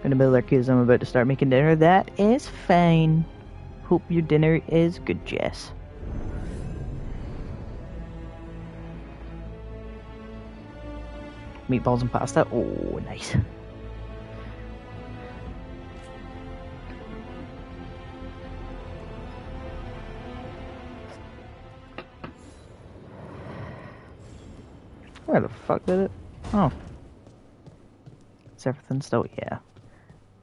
Gonna be like, because I'm about to start making dinner. That is fine. Hope your dinner is good, Jess. Meatballs and pasta. Oh, nice. Where the fuck did it? Oh. Is everything still? Yeah.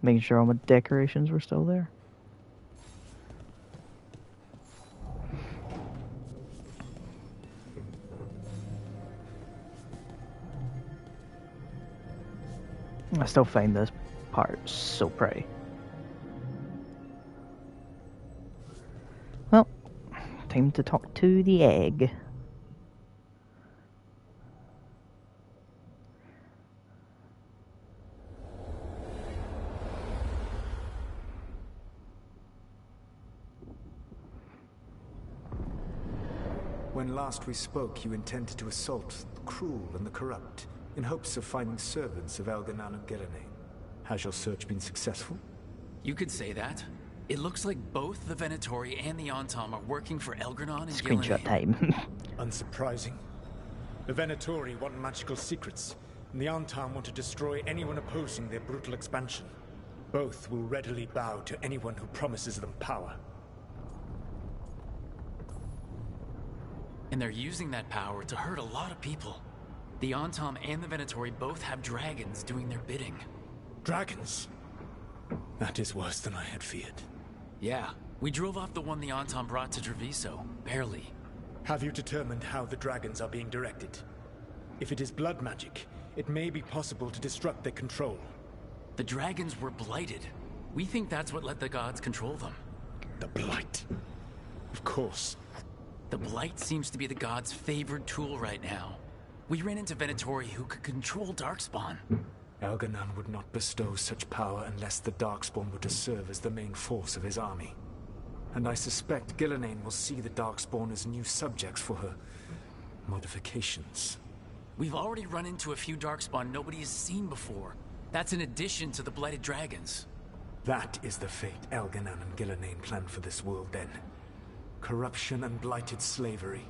Making sure all my decorations were still there. I still find this part so pretty. Well, time to talk to the egg. When last we spoke, you intended to assault the cruel and the corrupt, in hopes of finding servants of Elganan and Gillenane. Has your search been successful? You could say that. It looks like both the Venatori and the Antam are working for Elgranon and Screenshot Gillenane. time. Unsurprising. The Venatori want magical secrets, and the Antam want to destroy anyone opposing their brutal expansion. Both will readily bow to anyone who promises them power. And they're using that power to hurt a lot of people. The Antam and the Venatori both have dragons doing their bidding. Dragons? That is worse than I had feared. Yeah, we drove off the one the Antam brought to Treviso, barely. Have you determined how the dragons are being directed? If it is blood magic, it may be possible to disrupt their control. The dragons were blighted. We think that's what let the gods control them. The Blight. Of course. The Blight seems to be the gods' favored tool right now. We ran into Venatori who could control Darkspawn. Elganon would not bestow such power unless the Darkspawn were to serve as the main force of his army. And I suspect Gillenane will see the Darkspawn as new subjects for her modifications. We've already run into a few Darkspawn nobody has seen before. That's in addition to the Blighted Dragons. That is the fate Elganon and Gillenane planned for this world then. Corruption and blighted slavery.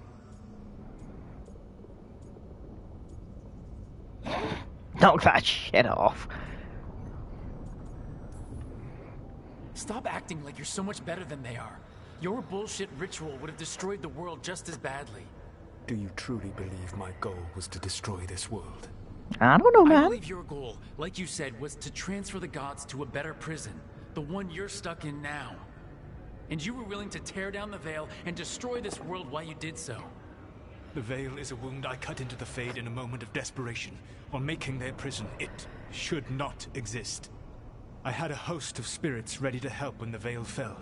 Knock that shit off. Stop acting like you're so much better than they are. Your bullshit ritual would have destroyed the world just as badly. Do you truly believe my goal was to destroy this world? I don't know, man. I believe your goal, like you said, was to transfer the gods to a better prison. The one you're stuck in now. And you were willing to tear down the Veil and destroy this world while you did so. The Veil is a wound I cut into the Fade in a moment of desperation. On making their prison, it should not exist. I had a host of spirits ready to help when the Veil fell.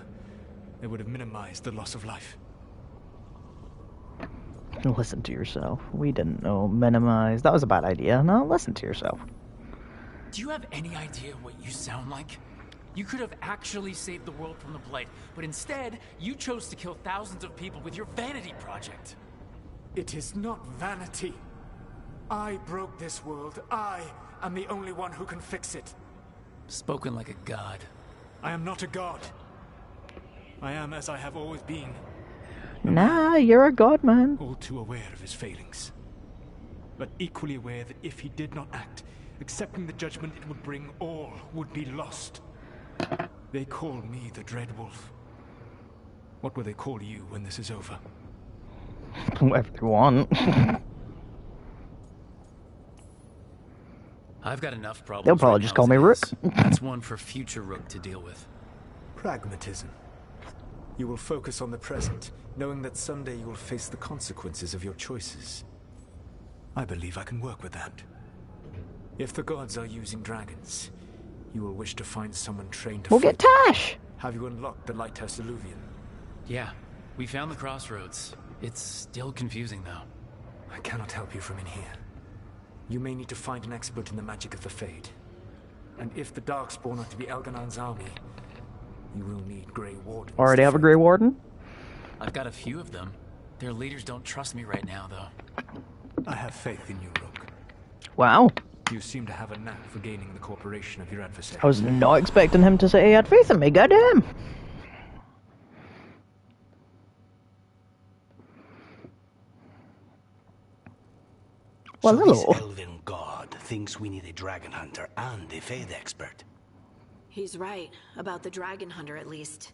They would have minimized the loss of life. Listen to yourself. We didn't know minimize. That was a bad idea. No, listen to yourself. Do you have any idea what you sound like? You could have actually saved the world from the Blight, but instead, you chose to kill thousands of people with your vanity project. It is not vanity. I broke this world. I am the only one who can fix it. Spoken like a god. I am not a god. I am as I have always been. Nah, you're a god, man. All too aware of his failings. But equally aware that if he did not act, accepting the judgment it would bring, all would be lost. They call me the Dread Wolf. What will they call you when this is over? Whatever they want. I've got enough problems. They'll probably just call me Rook. That's one for future Rook to deal with. Pragmatism. You will focus on the present, knowing that someday you will face the consequences of your choices. I believe I can work with that. If the gods are using dragons, you will wish to find someone trained to We'll get Tash! Have you unlocked the Lighthouse Illuvian? Yeah, we found the crossroads. It's still confusing, though. I cannot help you from in here. You may need to find an expert in the magic of the Fade. And if the Darkspawn are to be Elganon's army, You will need Grey Wardens. Already to have a fight Grey them. Warden? I've got a few of them. Their leaders don't trust me right now, though. I have faith in you, Rook. Wow. You seem to have a knack for gaining the cooperation of your adversary. I was not expecting him to say he had faith in me, goddamn. Well, So this hello. elven god thinks we need a dragon hunter and a Fade expert. He's right, about the dragon hunter at least.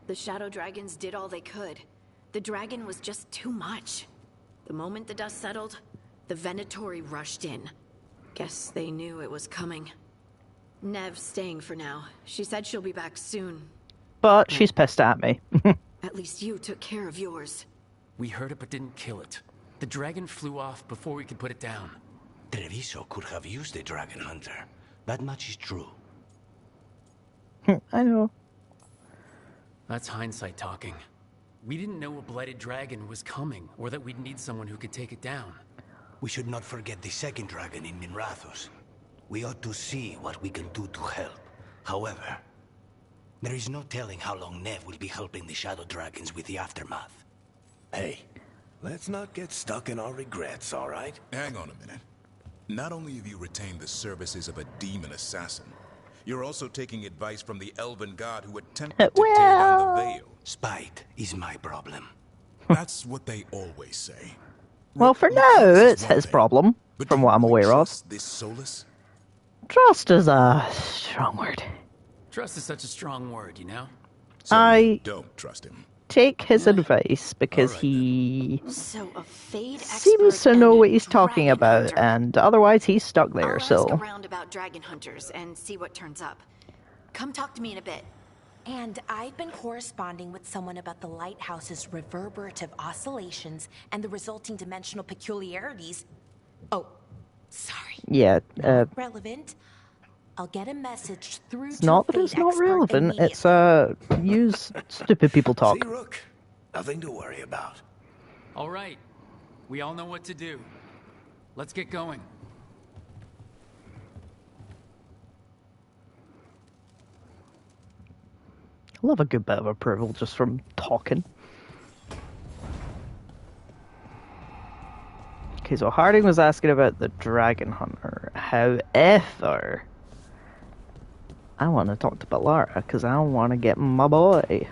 The shadow dragons did all they could. The dragon was just too much. The moment the dust settled, the Venatori rushed in. Guess they knew it was coming. Nev's staying for now. She said she'll be back soon. But she's pissed at me. At least you took care of yours. We heard it but didn't kill it. The dragon flew off before we could put it down. Treviso could have used a dragon hunter. That much is true. I know. That's hindsight talking. We didn't know a blighted dragon was coming, or that we'd need someone who could take it down. We should not forget the second dragon in Minrathos. We ought to see what we can do to help. However, there is no telling how long Nev will be helping the Shadow Dragons with the aftermath. Hey, let's not get stuck in our regrets, all right? Hang on a minute. Not only have you retained the services of a demon assassin, you're also taking advice from the elven god who attempted to tear down the veil. Spite is my problem. That's what they always say. Well, for Rook now, is it's one his thing, problem, but from do what you I'm really aware of. trust this Solus? Trust is a strong word. Trust is such a strong word, you know? So I- you don't trust him. Take his advice because Alright, he So a Fade expert seems to know and what a he's talking dragon about, hunter. and otherwise he's stuck there, I'll so... ask around about dragon hunters and see what turns up. Come talk to me in a bit. And I've been corresponding with someone about the lighthouse's reverberative oscillations and the resulting dimensional peculiarities. Oh, sorry. Yeah, Relevant. I'll get a message through it's to not a that it's Fade not expert relevant, it's, immediately. use stupid people talk. See, Rook? Nothing to worry about. All right. We all know what to do. Let's get going. I love a good bit of approval just from talking. Okay, so Harding was asking about the Dragon Hunter. However, I want to talk to Balara because I want to get my boy.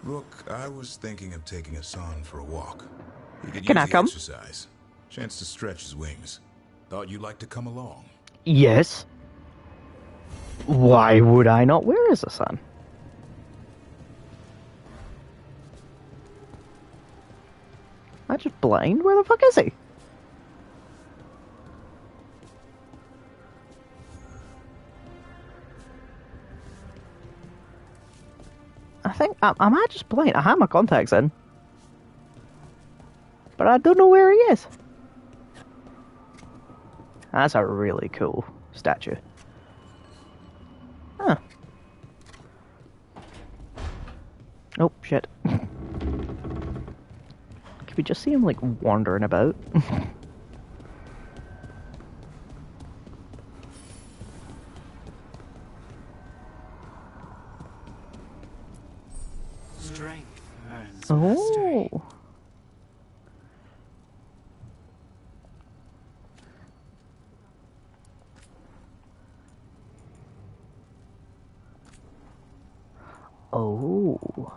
Rook, I was thinking of taking Hassan for a walk. He could Can use I the come? exercise. Chance to stretch his wings. Thought you'd like to come along. Yes. Why would I not? Where is the sun? Am I just blind? Where the fuck is he? I think, am I just blind? I have my contacts in. But I don't know where he is. That's a really cool statue. Huh. Oh, shit. Can we just see him, like, wandering about? Strength earns mastery. Oh. Oh.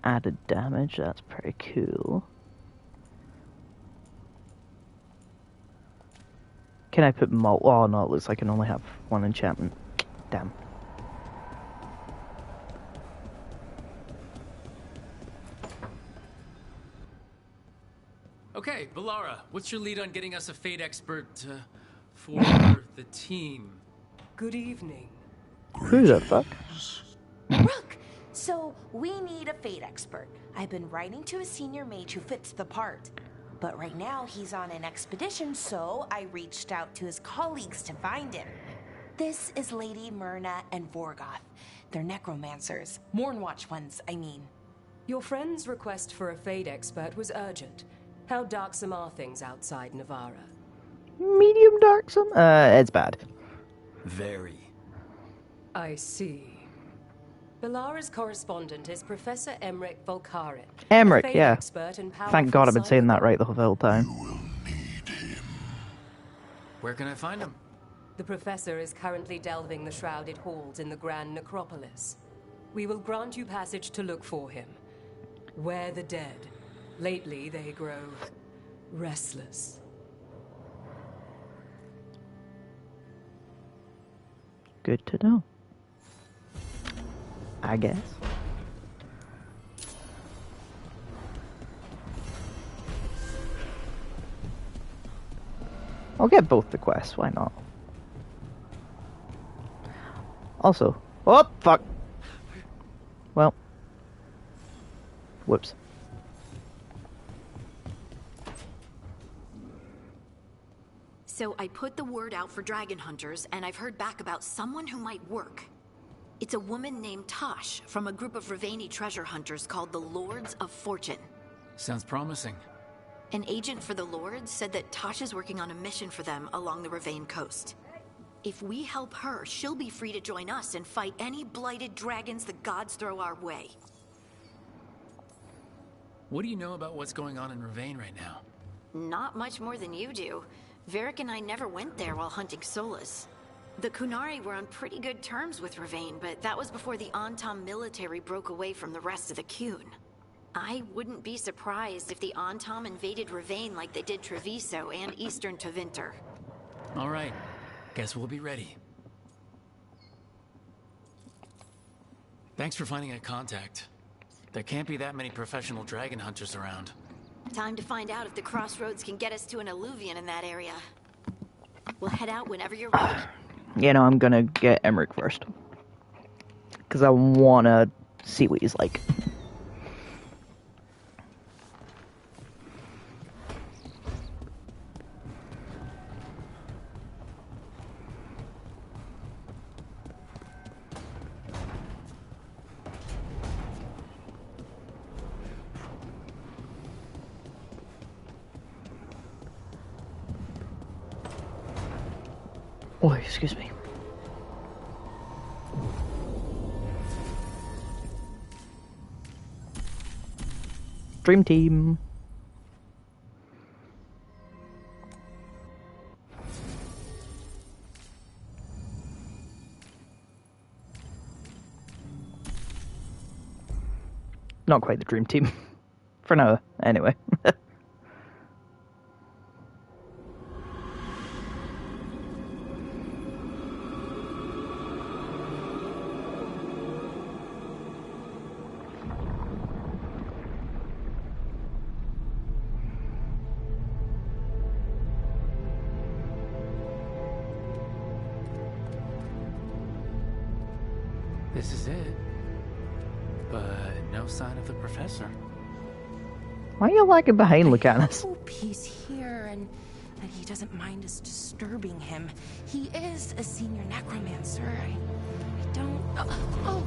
Added damage, that's pretty cool. Can I put oh no, it looks like I can only have one enchantment. Damn. Okay, Balara, what's your lead on getting us a Fade expert for the team? Good evening. Who the fuck? Rook! So, we need a Fade expert. I've been writing to a senior mage who fits the part. But right now, he's on an expedition, so I reached out to his colleagues to find him. This is Lady Myrna and Vorgoth. They're necromancers. Mournwatch ones, I mean. Your friend's request for a Fade expert was urgent. How darksome are things outside Navarra? Medium darksome? It's bad. Very. I see. Belara's correspondent is Professor Emmerich Volkarin. Emmerich, yeah. Expert and Thank God I've been saying that right the whole time. You will need him. Where can I find him? The Professor is currently delving the shrouded halls in the Grand Necropolis. We will grant you passage to look for him. Where the dead. Lately they grow restless. Good to know. I guess. I'll get both the quests, why not? Also, oh, fuck. Well. Whoops. So I put the word out for dragon hunters, and I've heard back about someone who might work. It's a woman named Tosh from a group of Rivaini treasure hunters called the Lords of Fortune. Sounds promising. An agent for the Lords said that Tosh is working on a mission for them along the Rivain coast. If we help her, she'll be free to join us and fight any blighted dragons the gods throw our way. What do you know about what's going on in Rivain right now? Not much more than you do. Varric and I never went there while hunting Solas. The Qunari were on pretty good terms with Rivain, but that was before the Antam military broke away from the rest of the Qun. I wouldn't be surprised if the Antam invaded Rivain like they did Treviso and Eastern Tevinter. All right. Guess we'll be ready. Thanks for finding a contact. There can't be that many professional dragon hunters around. Time to find out if the crossroads can get us to an Alluvian in that area. We'll head out whenever you're ready. You know, I'm gonna get Emmerich first. Because I wanna see what he's like. Oh, excuse me. Dream Team. Not quite the Dream Team. For now, anyway. This is it. But no sign of the professor. Why are you lagging behind, Lucanus? I hope he's here and that he doesn't mind us disturbing him. He is a senior necromancer. I don't... Oh!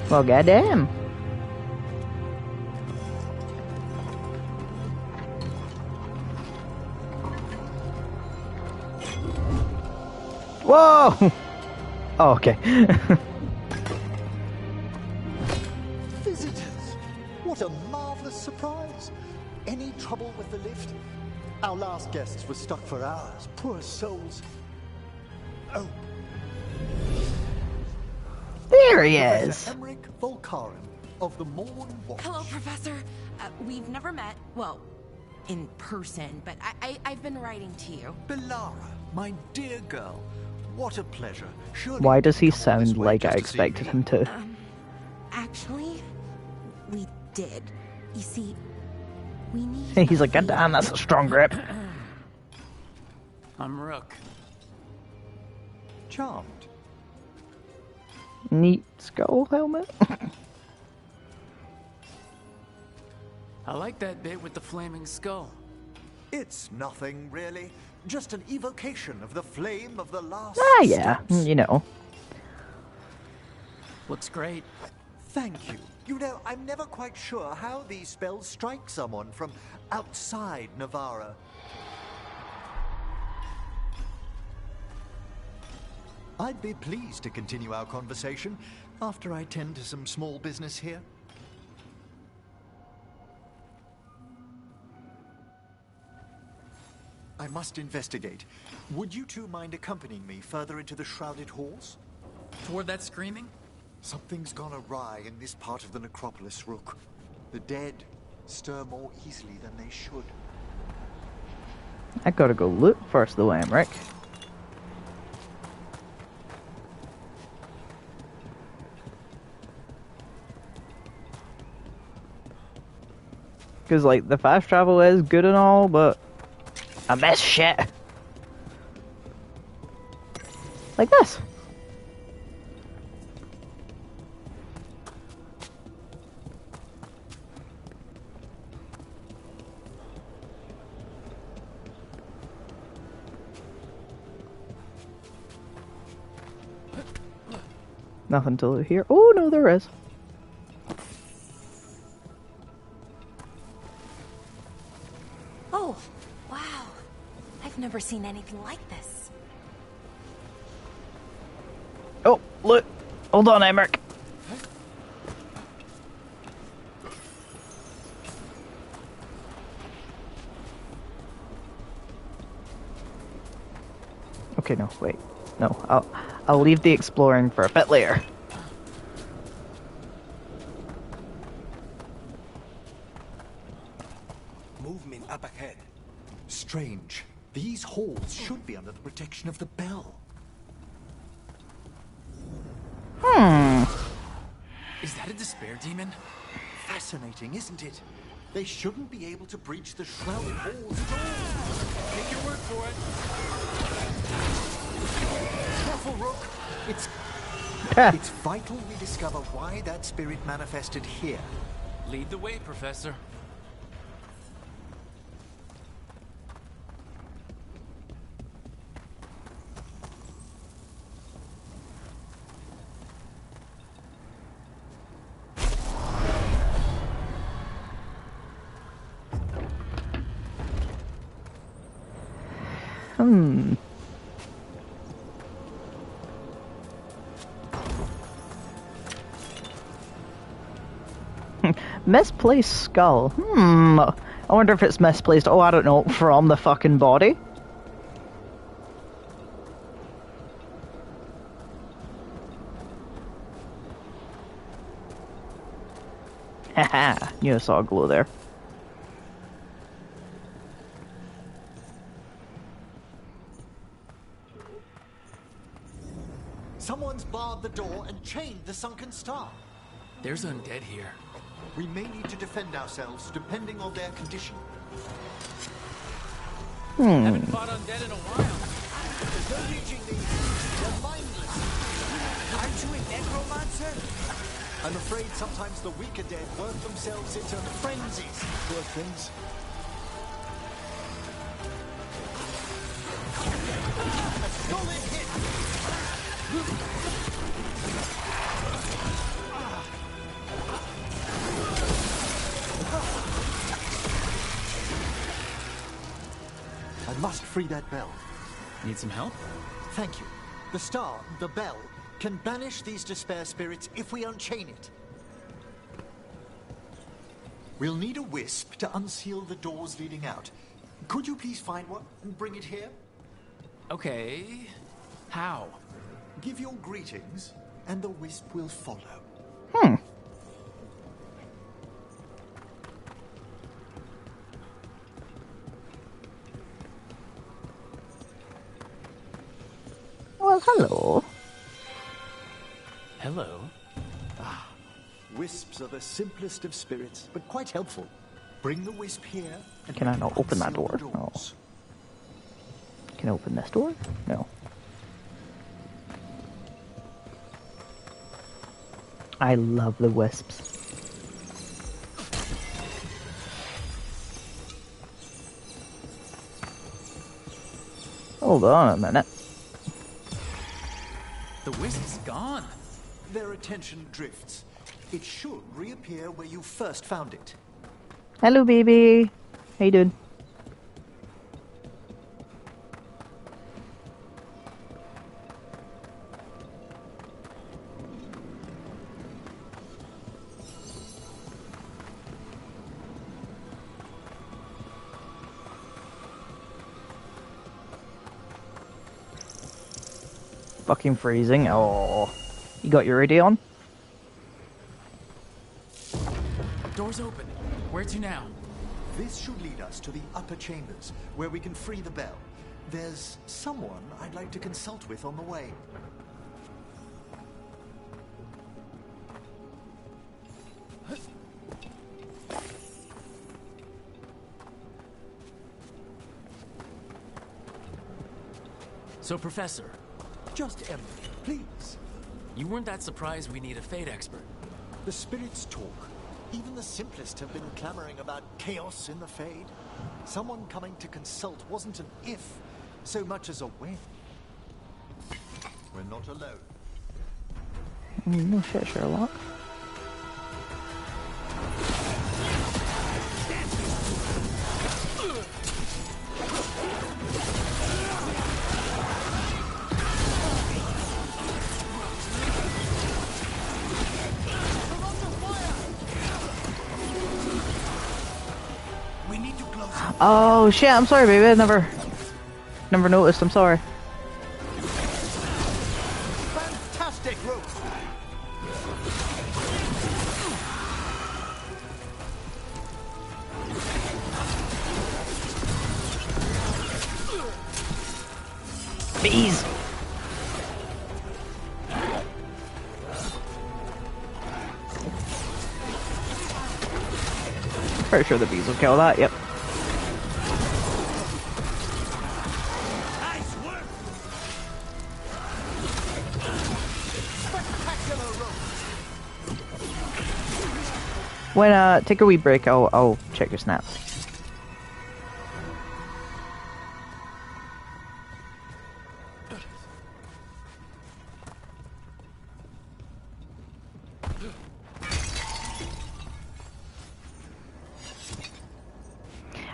Well, goddamn. Whoa! Oh, okay. Visitors! What a marvelous surprise! Any trouble with the lift? Our last guests were stuck for hours. Poor souls. Oh. There he Professor is. Emmerich Volkarin of the Morn Watch. Hello, Professor. We've never met. Well, in person, but I've been writing to you. Belara, my dear girl. What a pleasure. Surely Why does he you've come all this sound way like just I to see expected me? him to? Actually, we did. You see, we need... He's like, God damn, that's a strong grip. I'm Rook. Charmed. Neat skull helmet. I like that bit with the flaming skull. It's nothing, really. Just an evocation of the flame of the last Ah, yeah, stones. you know. Looks great. Thank you. You know, I'm never quite sure how these spells strike someone from outside Navarra. I'd be pleased to continue our conversation after I tend to some small business here. I must investigate. Would you two mind accompanying me further into the Shrouded Halls? Toward that screaming? Something's gone awry in this part of the necropolis, Rook. The dead stir more easily than they should. I gotta go loot first, though, Emmerich. Because, like, the fast travel is good and all, but I miss shit. Like this. Nothing to loot here. Oh, no, there is. Oh, wow. I've never seen anything like this. Oh, look. Hold on, Emmerich. Okay, no, wait. No, I'll leave the exploring for a bit later. Movement up ahead. Strange. These halls should be under the protection of the bell. Is that a despair demon? Fascinating, isn't it? They shouldn't be able to breach the Shrouded Halls at all. Take your word for it. Careful, Rook. It's vital we discover why that spirit manifested here. Lead the way, Professor. Misplaced skull. I wonder if it's misplaced, oh, I don't know, from the fucking body. Haha, knew I saw a glow there. Someone's barred the door and chained the sunken star. There's undead here. We may need to defend ourselves, depending on their condition. Haven't fought undead in a while. There's no reaching these. They're mindless. Aren't you a necromancer? I'm afraid sometimes the weaker dead work themselves into frenzies. Poor things. A solid hit! I must free that bell. Need some help? Thank you. The star, the bell, can banish these despair spirits if we unchain it. We'll need a wisp to unseal the doors leading out. Could you please find one and bring it here? Okay. How? Give your greetings, and the wisp will follow. Well, hello. Hello. Wisps are the simplest of spirits, but quite helpful. Bring the wisp here. And Can I not open that unseal door? the No. doors. Can I open this door? No. I love the wisps. Hold on a minute. The whisk's gone. Their attention drifts. It should reappear where you first found it. Hello, baby. How you doing? Fucking freezing. Oh, you got your radio on? Door's open. Where to now? This should lead us to the upper chambers, where we can free the bell. There's someone I'd like to consult with on the way. So, Professor, Just Emily, please. you weren't that surprised we need a fate expert. The spirits talk. Even the simplest have been clamoring about chaos in the Fade. Someone coming to consult wasn't an if, so much as a when. We're not alone. No shit, Sherlock. Oh shit, I'm sorry, baby. I never noticed. I'm sorry. Fantastic rope. Bees. Pretty sure the bees will kill that. Yep. When take a wee break, I'll check your snap.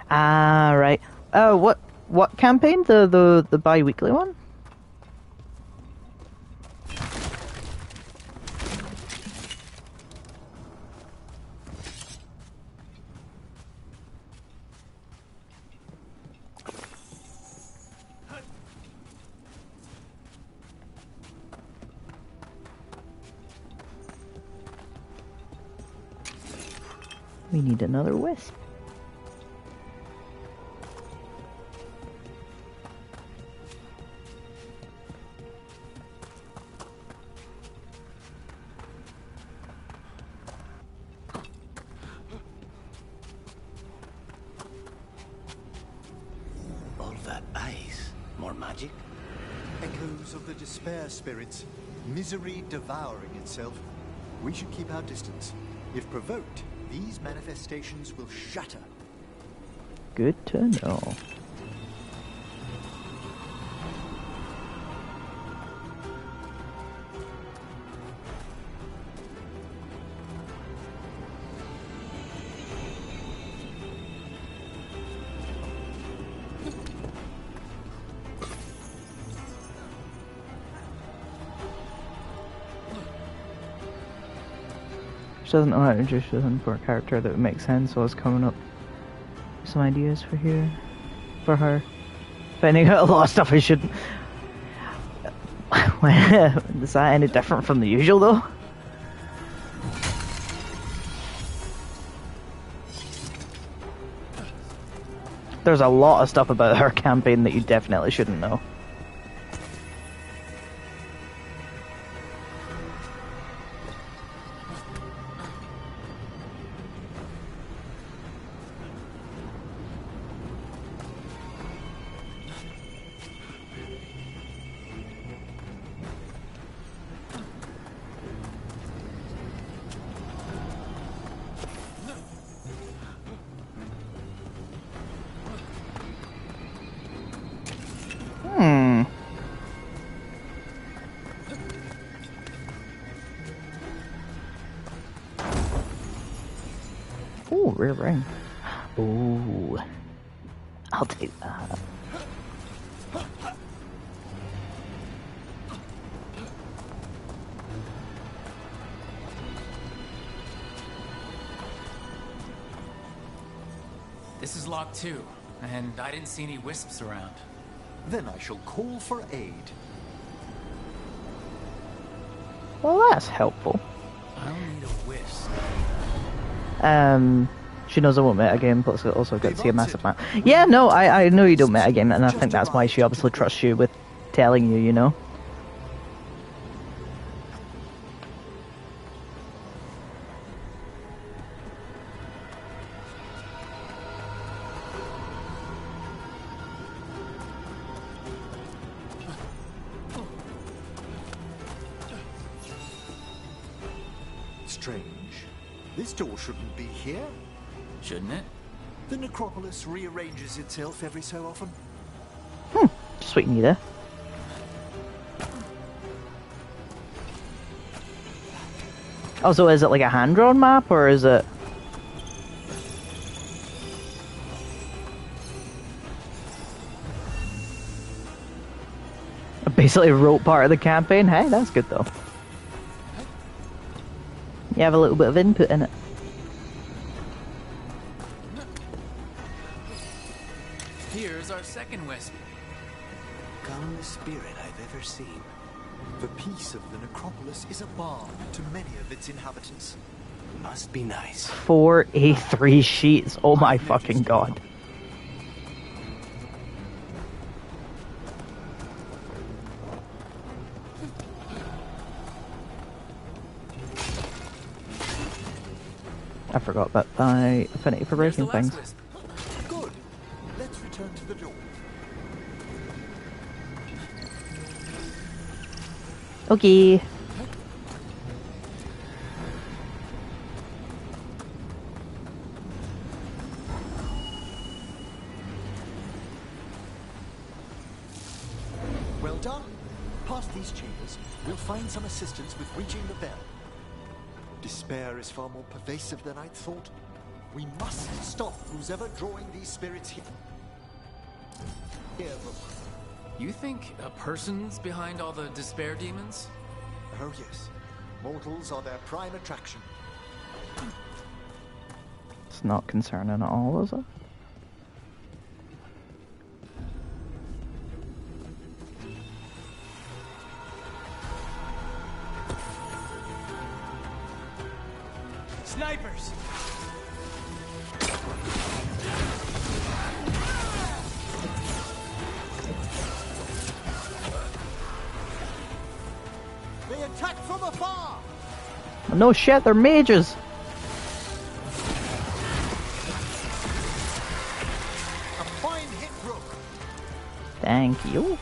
Ah, right. Oh, what campaign? The bi-weekly one? We need another wisp. All that ice. More magic? Echoes of the despair spirits. Misery devouring itself. We should keep our distance. If provoked, these manifestations will shatter. Good to know. She doesn't know how to introduce them for a character that would make sense, so I was coming up with some ideas for her. Finding out a lot of stuff I shouldn't. Is that any different from the usual, though? There's a lot of stuff about her campaign that you definitely shouldn't know. rear ring. Ooh. I'll take that. This is locked too, and I didn't see any wisps around. Then I shall call for aid. Well, that's helpful. I don't need a wisp. She knows I won't metagame, plus it also gets you a massive map. Yeah, no, I know you don't metagame, and I think that's why she obviously trusts you with telling you, you know? Strange. This door shouldn't be here. Shouldn't it? The necropolis rearranges itself every so often. Sweet neither. Oh, so is it like a hand-drawn map, or is it... basically wrote part of the campaign? Hey, that's good though. You have a little bit of input in it. Here's our second wisp. Calmest spirit I've ever seen. The peace of the necropolis is a balm to many of its inhabitants. Must be nice. 4 A3 sheets. Oh my fucking god. I forgot about my affinity for breaking things. Good. Let's return to the door. Okay. Well done. Past these chambers, we'll find some assistance with reaching the bell. Despair is far more pervasive than I'd thought. We must stop who's ever drawing these spirits here. You think a person's behind all the despair demons? Oh yes. Mortals are their prime attraction. It's not concerning at all, is it? Snipers! They attack from afar! No shit, they're mages! A fine hit, Rook! Thank you.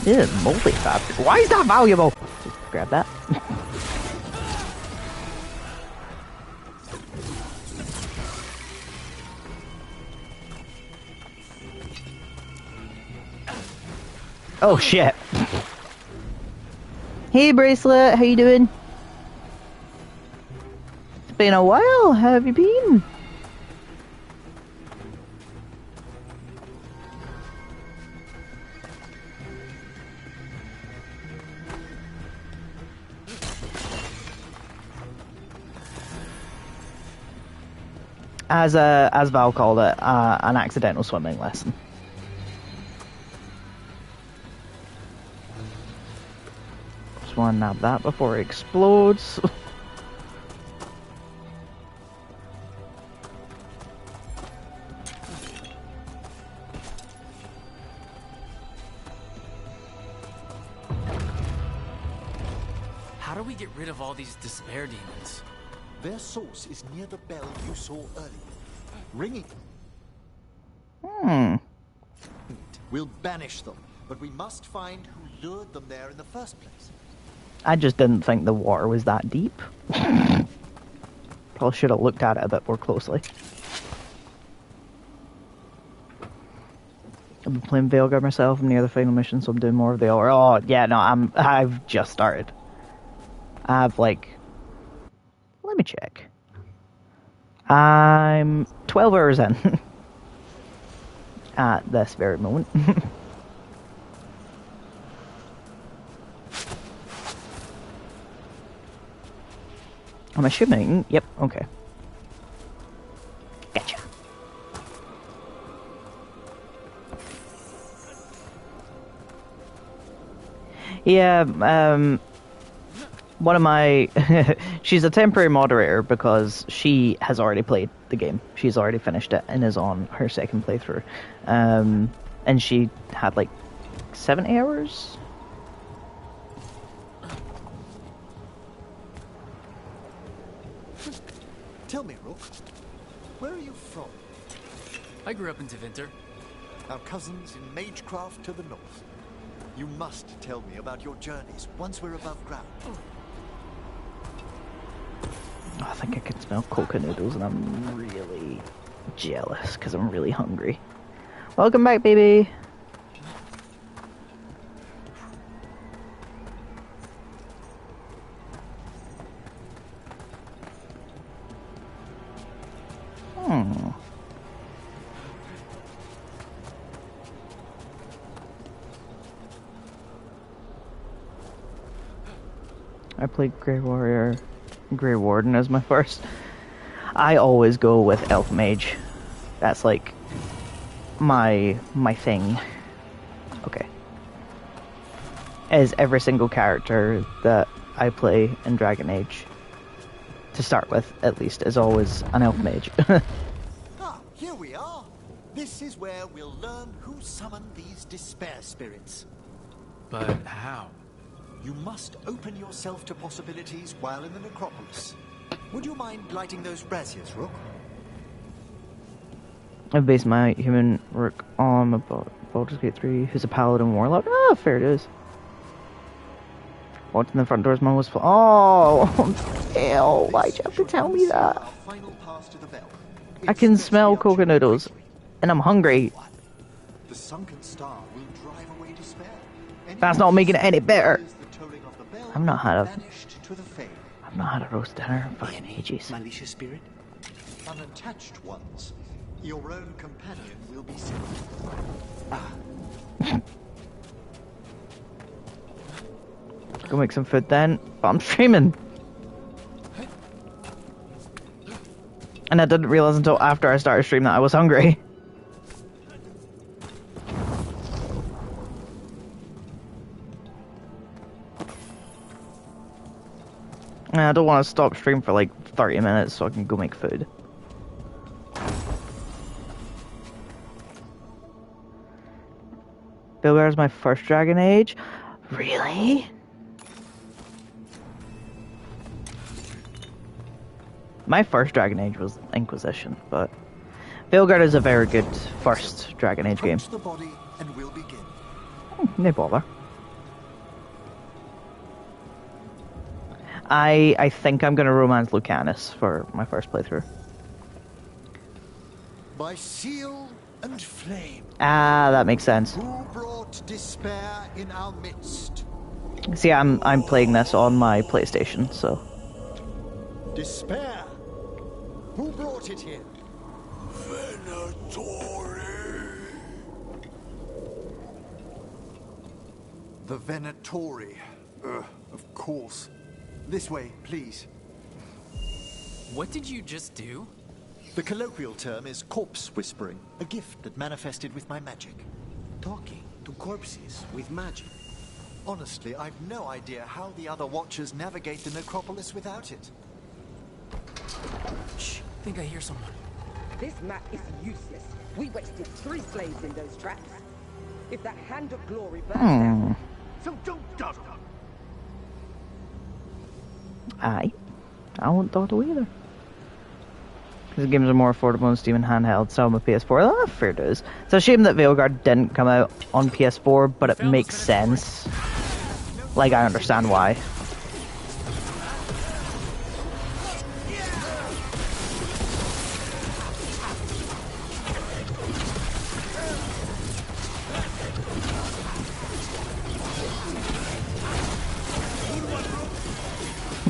This is multi-fabric. Why is that valuable? Just grab that. Oh shit. Hey Bracelet, how you doing? It's been a while, how have you been? As Val called it, an accidental swimming lesson. Just want to nab that before it explodes. How do we get rid of all these despair demons? Their source is near the bell you saw earlier. Ringing. We'll banish them, but we must find who lured them there in the first place. I just didn't think the water was that deep. Probably should have looked at it a bit more closely. I've been playing Veilguard myself. I'm near the final mission, so I'm doing more of the hour. Oh, yeah, no, I've just started. I've, like... Let me check. I'm 12 hours in. At this very moment. I'm assuming... Yep, okay. Gotcha. Yeah, one of my... she's a temporary moderator because she has already played the game. She's already finished it and is on her second playthrough. And she had like 70 hours? Tell me, Rook, where are you from? I grew up in Tevinter. Our cousins in Magecraft to the north. You must tell me about your journeys once we're above ground. I think I can smell coca noodles and I'm really jealous because I'm really hungry. Welcome back, baby! I played Grey Warrior, Grey Warden as my first. I always go with Elf Mage. That's like my thing. Okay. As every single character that I play in Dragon Age, to start with, at least, is always an Elf Mage. Ah, here we are. This is where we'll learn who summoned these despair spirits. But how? You must open yourself to possibilities while in the necropolis. Would you mind lighting those braziers, Rook? I've based my human work on Baldur's Gate 3, who's a paladin warlock. Ah, fair it is. Walked in the front door's mom was full. Oh, ew, why'd you have to tell me that? I can smell coca noodles, and I'm hungry. The sunken star will drive away despair. That's not making it any better. I've not had a roast dinner in fucking ages. Malicious spirit? Unattached ones. Your own companion will be sent. Go make some food then. But I'm streaming. And I didn't realize until after I started streaming that I was hungry. I don't want to stop stream for like 30 minutes so I can go make food. Veilguard my first Dragon Age? Really? My first Dragon Age was Inquisition, but Veilguard is a very good first Dragon Age game. The body and we'll begin. No bother. I think I'm gonna romance Lucanus for my first playthrough. By seal and flame. Ah, that makes sense. Who brought despair in our midst? See, I'm playing this on my PlayStation, so. Despair. Who brought it here? Venatori. The Venatori. Of course. This way, please. What did you just do? The colloquial term is corpse whispering, a gift that manifested with my magic. Talking to corpses with magic. Honestly, I've no idea how the other Watchers navigate the necropolis without it. Shh, I think I hear someone. This map is useless. We wasted 3 slaves in those traps. If that Hand of Glory burns down, so don't dawdle. I won't dawdle either. These games are more affordable on Steam and handheld, so on my PS4. Ah, fair dues. It's a shame that Veilguard didn't come out on PS4, but it makes sense. Like, I understand why.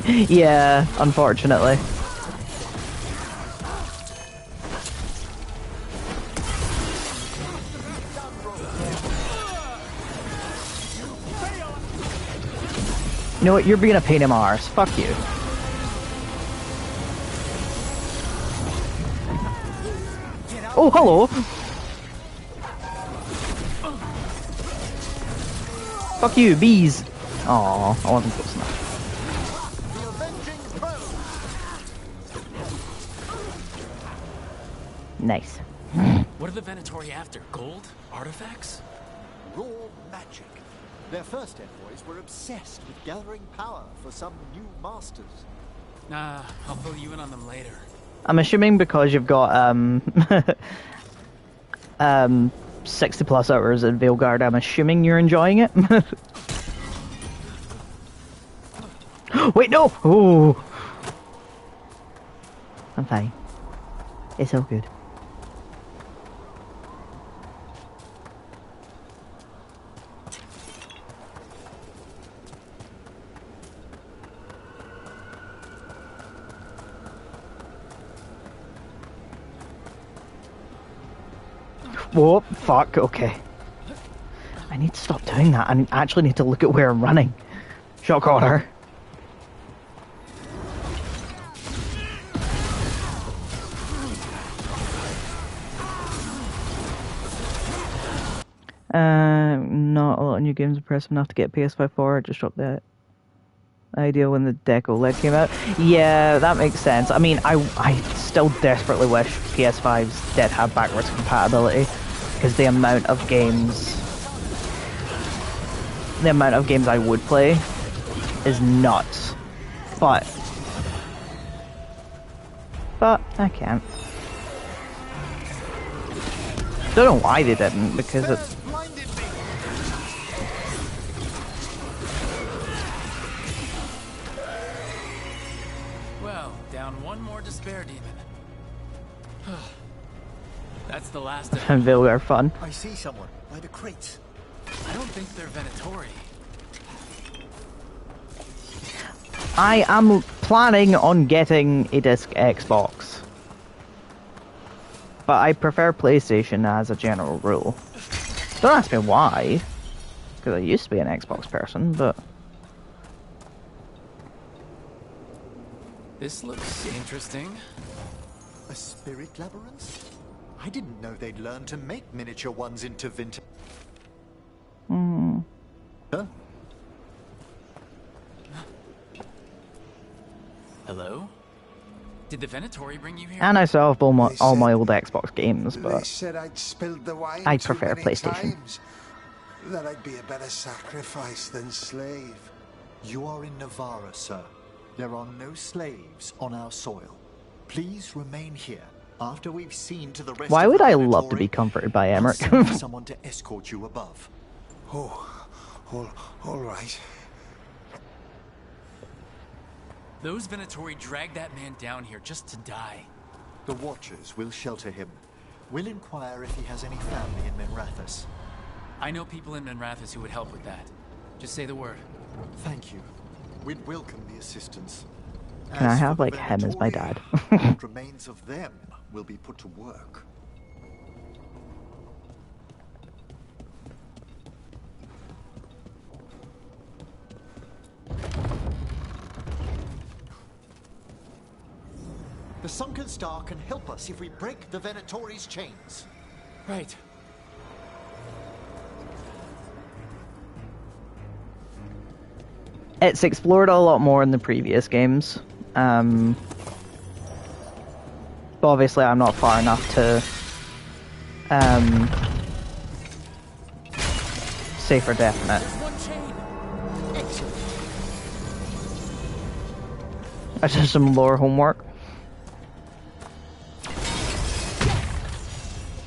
Yeah, unfortunately. You know what? You're being a pain in my arse. Fuck you. Oh, hello. Fuck you, bees. Aw, I wasn't close enough. Nice. What are the Venatori after? Gold? Artifacts? Raw magic. Their first envoys were obsessed with gathering power for some new masters. Nah, I'll fill you in on them later. I'm assuming because you've got 60 plus hours in Veilguard, I'm assuming you're enjoying it. Wait, no! Oh, I'm fine. It's all good. Whoa, fuck, okay. I need to stop doing that. I actually need to look at where I'm running. Shock order. Not a lot of new games impressive enough to get PS5 forward. Just dropped that idea when the Deck OLED came out. Yeah, that makes sense. I mean, I still desperately wish PS5s did have backwards compatibility, because the amount of games I would play is nuts. But I can't. Don't know why they didn't, because it's... Well, down one more despair demon. That's the last of And Veilguard fun. I see someone by the crates. I don't think they're Venatori. I am planning on getting a disc Xbox, but I prefer PlayStation as a general rule. Don't ask me why, because I used to be an Xbox person, but... This looks interesting. A spirit labyrinth? I didn't know they'd learn to make miniature ones into vintage. Hmm. Huh? Hello? Did the Venatori bring you here? And I still have all my old Xbox games, They but said I'd spilled the wine I too prefer many PlayStation. times, that I'd be a better sacrifice than slave. You are in Navarra, sir. There are no slaves on our soil. Please remain here. After we've seen to the rest Why of would the I love to Venatori, be comforted by I'll Emmerich? send someone to escort you above. Oh, all right. Those Venatori dragged that man down here just to die. The Watchers will shelter him. We'll inquire if he has any family in Minrathous. I know people in Minrathous who would help with that. Just say the word. Thank you. We'd welcome the assistance. Can I As have, for the like, him as my dad? Venatori, what remains of them will be put to work. The Sunken Star can help us if we break the Venatori's chains. Right. It's explored a lot more in the previous games. But obviously I'm not far enough to say for definite. That's just some lore homework.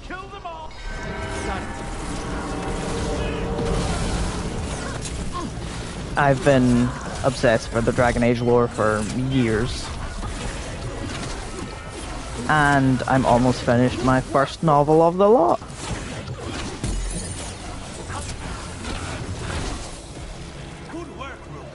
Kill them all. I've been obsessed with the Dragon Age lore for years. And I'm almost finished my first novel of the lot. Good work, Rook.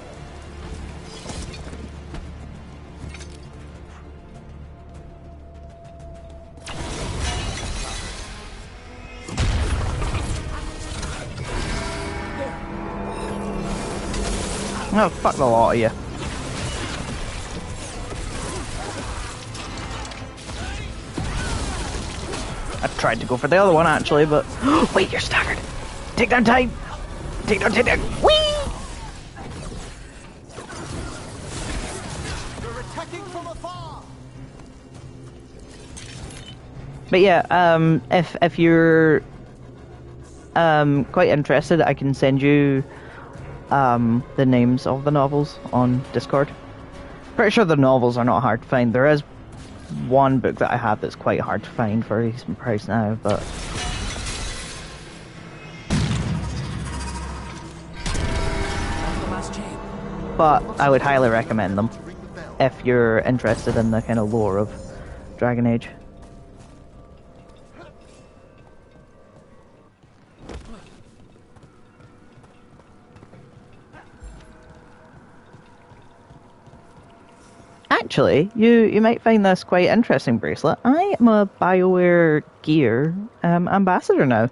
Oh, fuck the lot of you. I tried to go for the other one actually, but wait, you're staggered. Take down time. Take down. Whee! You're attacking from afar. But yeah, if you're quite interested, I can send you the names of the novels on Discord. Pretty sure the novels are not hard to find. There is one book that I have that's quite hard to find for a decent price now, but I would highly recommend them if you're interested in the kind of lore of Dragon Age. Actually, you might find this quite interesting, Bracelet. I am a BioWare Gear ambassador now.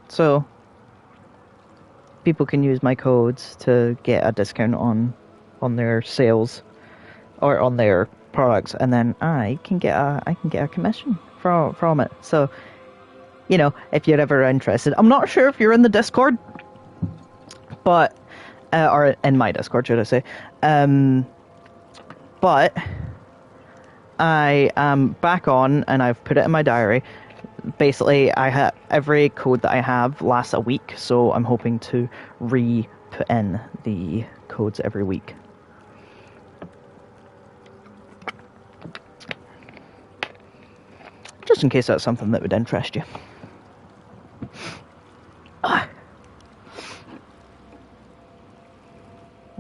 So people can use my codes to get a discount on their sales or on their products, and then I can get a commission from it. So, you know, if you're ever interested, I'm not sure if you're in the Discord, but or in my Discord, should I say? But I am back on, and I've put it in my diary. Basically, every code that I have lasts a week, so I'm hoping to re-put in the codes every week. Just in case that's something that would interest you.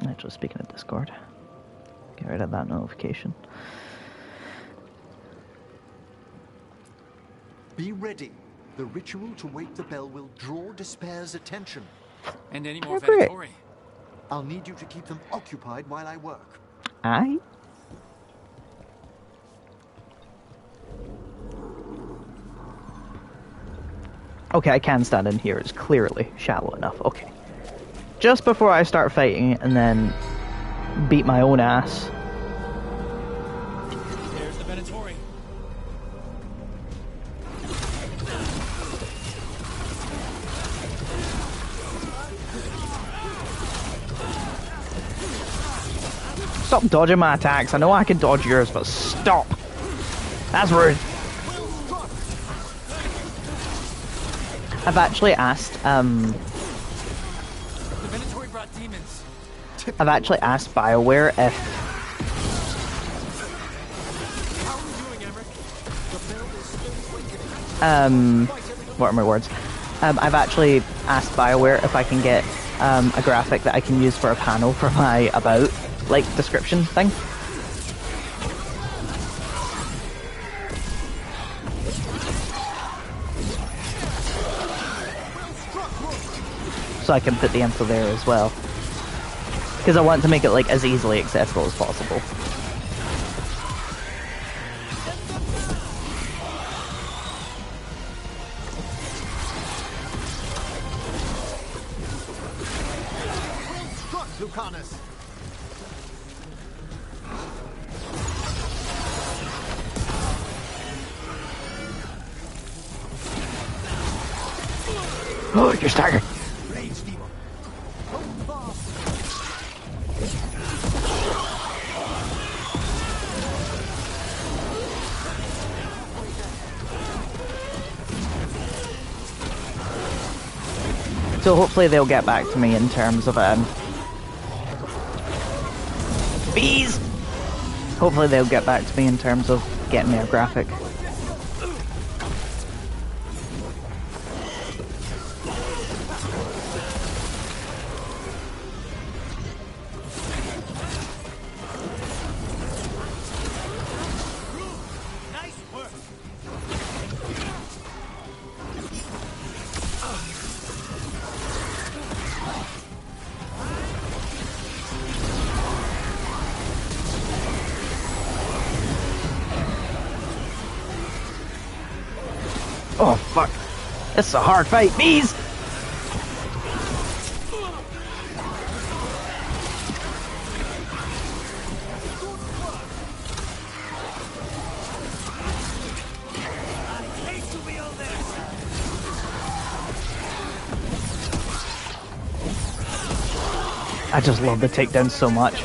Actually, speaking of Discord, get rid of that notification. Be ready. The ritual to wake the bell will draw Despair's attention. And any more Venatori? I'll need you to keep them occupied while I work. Aye. Okay, I can stand in here. It's clearly shallow enough. Okay. Just before I start fighting and then beat my own ass. There's the Venatori. Stop dodging my attacks. I know I can dodge yours, but stop. That's rude. I've actually asked, BioWare if... what are my words? I've actually asked BioWare if I can get a graphic that I can use for a panel for my about, like, description thing. So I can put the info there as well. Because I want to make it like as easily accessible as possible. Lucanus. Oh, you're staggered. So hopefully they'll get back to me in terms of bees. Hopefully they'll get back to me in terms of getting me a graphic. Oh, fuck. This is a hard fight. Bees! I just love the takedowns so much.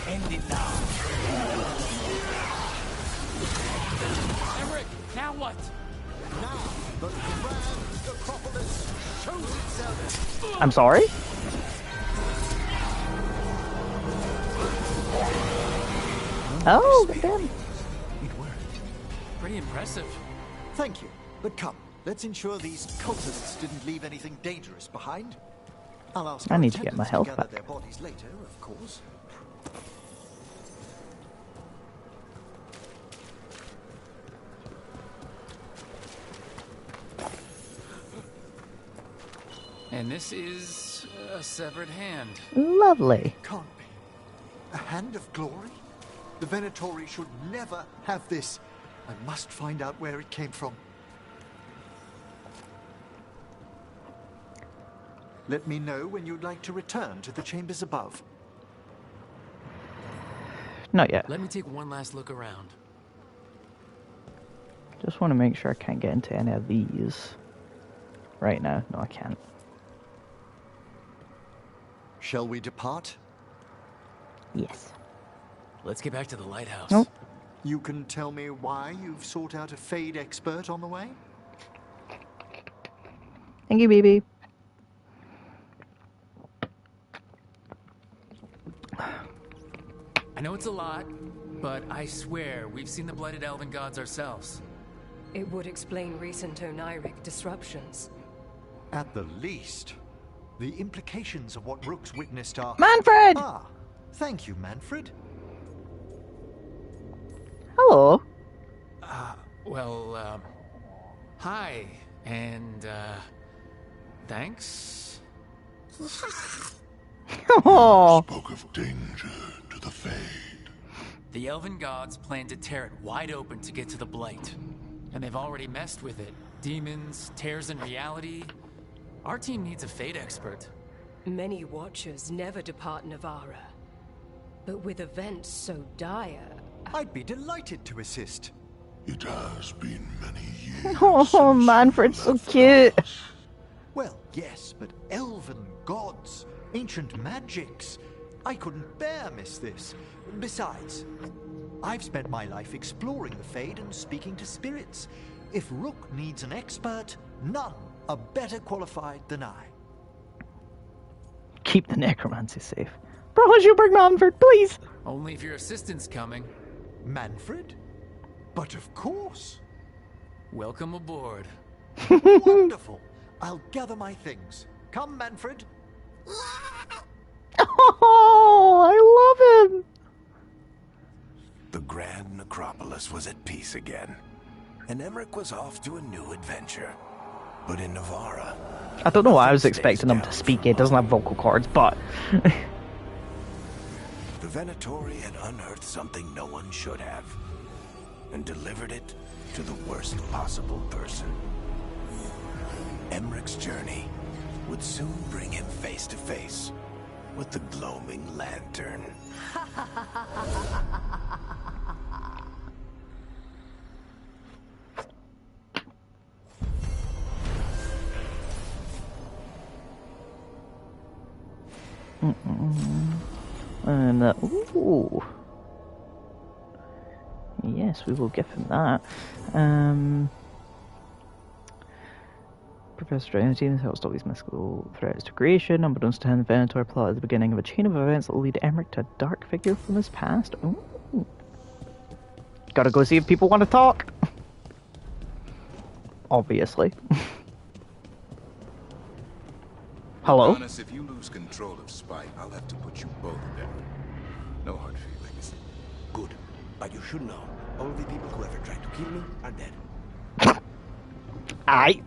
End it now. Emmerich, now what? Now, the grand necropolis shows itself. I'm sorry? Oh, goddamn. It worked. Pretty impressive. Thank you. But come, let's ensure these cultists didn't leave anything dangerous behind. I'll ask I our need to get my attendants health gather back. their bodies later, of course. And this is a severed hand. Lovely. Can't be. A hand of glory? The Venatori should never have this. I must find out where it came from. Let me know when you'd like to return to the chambers above. Not yet. Let me take one last look around. Just want to make sure I can't get into any of these right now. No, I can't. Shall we depart? Yes. Let's get back to the lighthouse. Nope. You can tell me why you've sought out a Fade expert on the way? Thank you, baby. I know it's a lot, but I swear we've seen the Blighted Elven Gods ourselves. It would explain recent Oniric disruptions. At the least. The implications of what Rook's witnessed are... Manfred! Ah, thank you, Manfred. Hello. Hi, and, thanks? Oh. Spoke of danger to the Fade. The Elven Gods plan to tear it wide open to get to the Blight. And they've already messed with it. Demons, tears in reality. Our team needs a Fade expert. Many Watchers never depart Navara. But with events so dire... I'd be delighted to assist. It has been many years. Oh, Manfred's so cute. Well, yes, but elven gods, ancient magics. I couldn't bear miss this. Besides, I've spent my life exploring the Fade and speaking to spirits. If Rook needs an expert, none are better qualified than I. Keep the necromancy safe. Promise you'll bring Manfred, please. Only if your assistant's coming. Manfred? But of course. Welcome aboard. Wonderful. I'll gather my things. Come, Manfred. Oh, I love him. The Grand Necropolis was at peace again, and Emmerich was off to a new adventure. But in Navara... I don't know why I was expecting him to speak. He doesn't have vocal cords, but... The Venatori had unearthed something no one should have, and delivered it to the worst possible person. Emmerich's journey would soon bring him face to face with the Gloaming Lantern. And, ooh. Yes, we will give him that. Professor Dragonstein has helped stop these mystical threats to creation. Unbeknownst to him, the Venator plot at the beginning of a chain of events that will lead Emmerich to a dark figure from his past. Ooh. Gotta go see if people want to talk. Obviously. Hello? Honest, if you lose control of Spike, I'll have to put you both down. No hard feelings. Good. But you should know, all the people who ever tried to kill me are dead. Aye.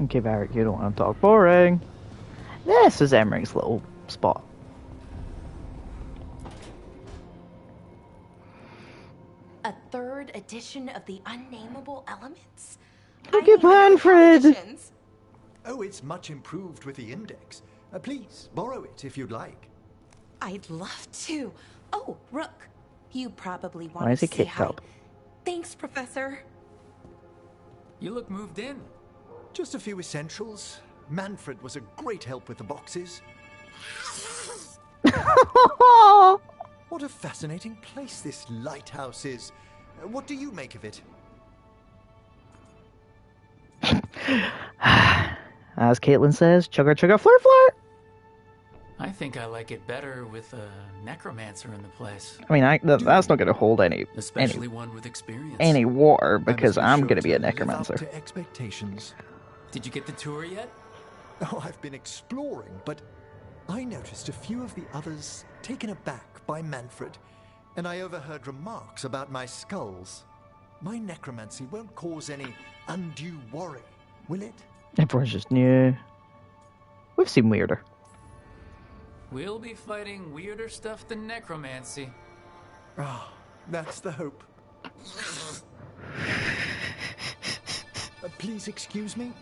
Okay, Varric, you don't want to talk. Boring. This is Emmerich's little spot. A third edition of the Unnameable Elements? Look at Manfred! Oh, it's much improved with the index. Please, borrow it if you'd like. I'd love to. Oh, Rook, you probably want Why is to he say kicked hi. up? Thanks, Professor. You look moved in. Just a few essentials. Manfred was a great help with the boxes. What a fascinating place this lighthouse is. What do you make of it? As Caitlin says, chugga chugga flirt flirt. I think I like it better with a necromancer in the place. I mean, that's not going to hold Especially one with experience. any water because I'm sure going to be a live up necromancer. to expectations. Did you get the tour yet? Oh, I've been exploring, but I noticed a few of the others taken aback by Manfred, and I overheard remarks about my skulls. My necromancy won't cause any undue worry, will it? Everyone's just new. We've seen weirder. We'll be fighting weirder stuff than necromancy. Ah, that's the hope. Please excuse me.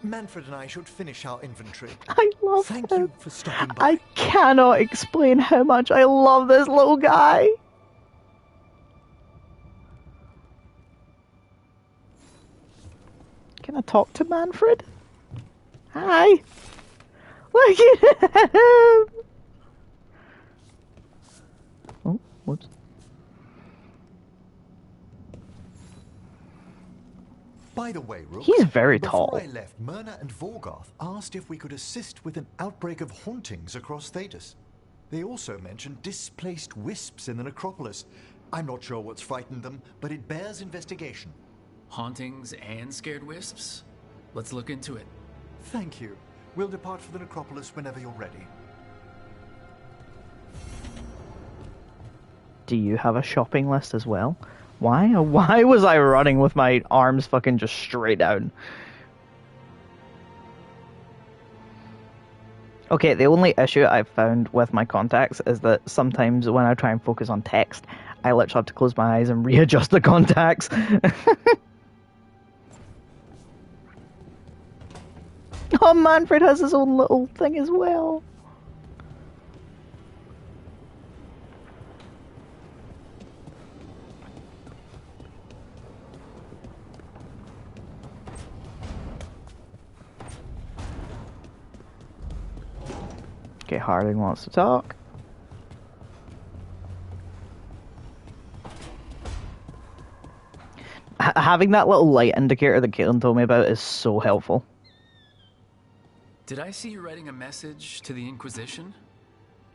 Manfred and I should finish our inventory. I love Thank him. you for stopping by. I cannot explain how much I love this little guy. Can I talk to Manfred? Hi. Look at him. Oh, whoops. By the way, Rook, He's very before tall. I left, Myrna and Vorgoth asked if we could assist with an outbreak of hauntings across Thedas. They also mentioned displaced wisps in the necropolis. I'm not sure what's frightened them, but it bears investigation. Hauntings and scared wisps? Let's look into it. Thank you. We'll depart for the necropolis whenever you're ready. Do you have a shopping list as well? Why was I running with my arms fucking just straight down? Okay, the only issue I've found with my contacts is that sometimes when I try and focus on text, I literally have to close my eyes and readjust the contacts. Oh, Manfred has his own little thing as well. Okay, Harding wants to talk. Having that little light indicator that Caitlin told me about is so helpful. Did I see you writing a message to the Inquisition?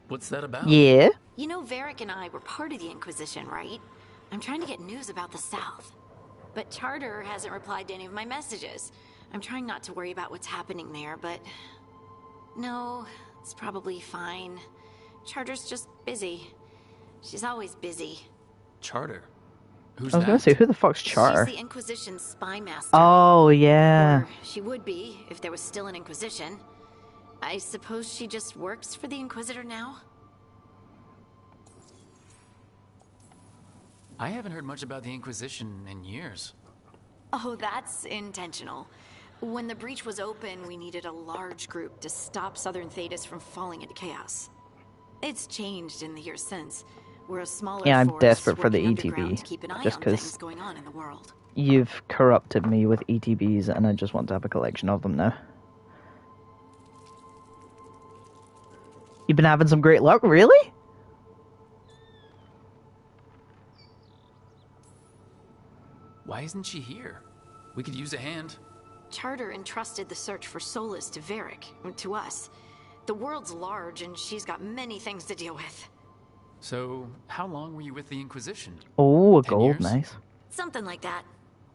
What's that about? Yeah. You know, Varric and I were part of the Inquisition, right? I'm trying to get news about the South. But Charter hasn't replied to any of my messages. I'm trying not to worry about what's happening there, but... No, it's probably fine. Charter's just busy. She's always busy. Charter? Who's I was gonna say, who the fuck's Charter? She's the Inquisition's spy master. Oh, yeah. Or she would be, if there was still an Inquisition. I suppose she just works for the Inquisitor now? I haven't heard much about the Inquisition in years. Oh, that's intentional. When the breach was open, we needed a large group to stop Southern Thedas from falling into chaos. It's changed in the years since. We're a smaller Yeah, I'm force desperate for the working underground ETB. to keep an eye Just on 'cause things going on in the world. You've corrupted me with ETBs and I just want to have a collection of them now. You've been having some great luck, really? Why isn't she here? We could use a hand. Charter entrusted the search for Solas to Varric, to us. The world's large and she's got many things to deal with. So, how long were you with the Inquisition? Oh, a 10 gold, years? nice. Something like that.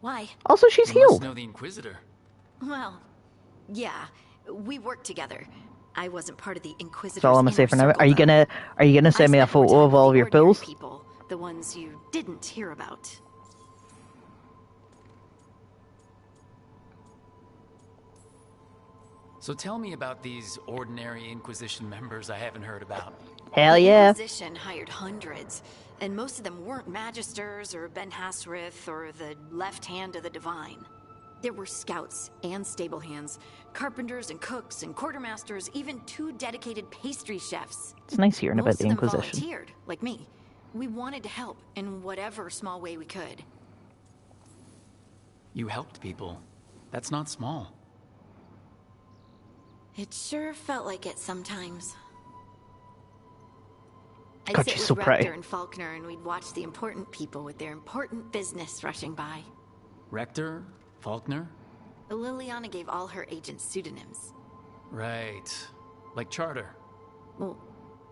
Why? Also, she's You must healed. know the Inquisitor. Well, yeah, we worked together. I wasn't part of the Inquisitor's That's all I'm gonna say inner for now. circle, Are you gonna send me a I spent more photo time of with all the of your ordinary pills? people, the ones you didn't hear about. So tell me about these ordinary Inquisition members I haven't heard about. Hell yeah. The Inquisition hired hundreds, and most of them weren't Magisters or Ben Hasrith or the left hand of the Divine. There were scouts and stable hands, carpenters and cooks and quartermasters, even 2 dedicated pastry chefs. It's nice hearing about Most the of them Inquisition. volunteered, like me. We wanted to help in whatever small way we could. You helped people. That's not small. It sure felt like it sometimes. I'd God, sit she's with so pretty. Rector and Faulkner and we'd watch the important people with their important business rushing by. Rector? Faulkner? Liliana gave all her agents pseudonyms. Right. Like Charter. Well,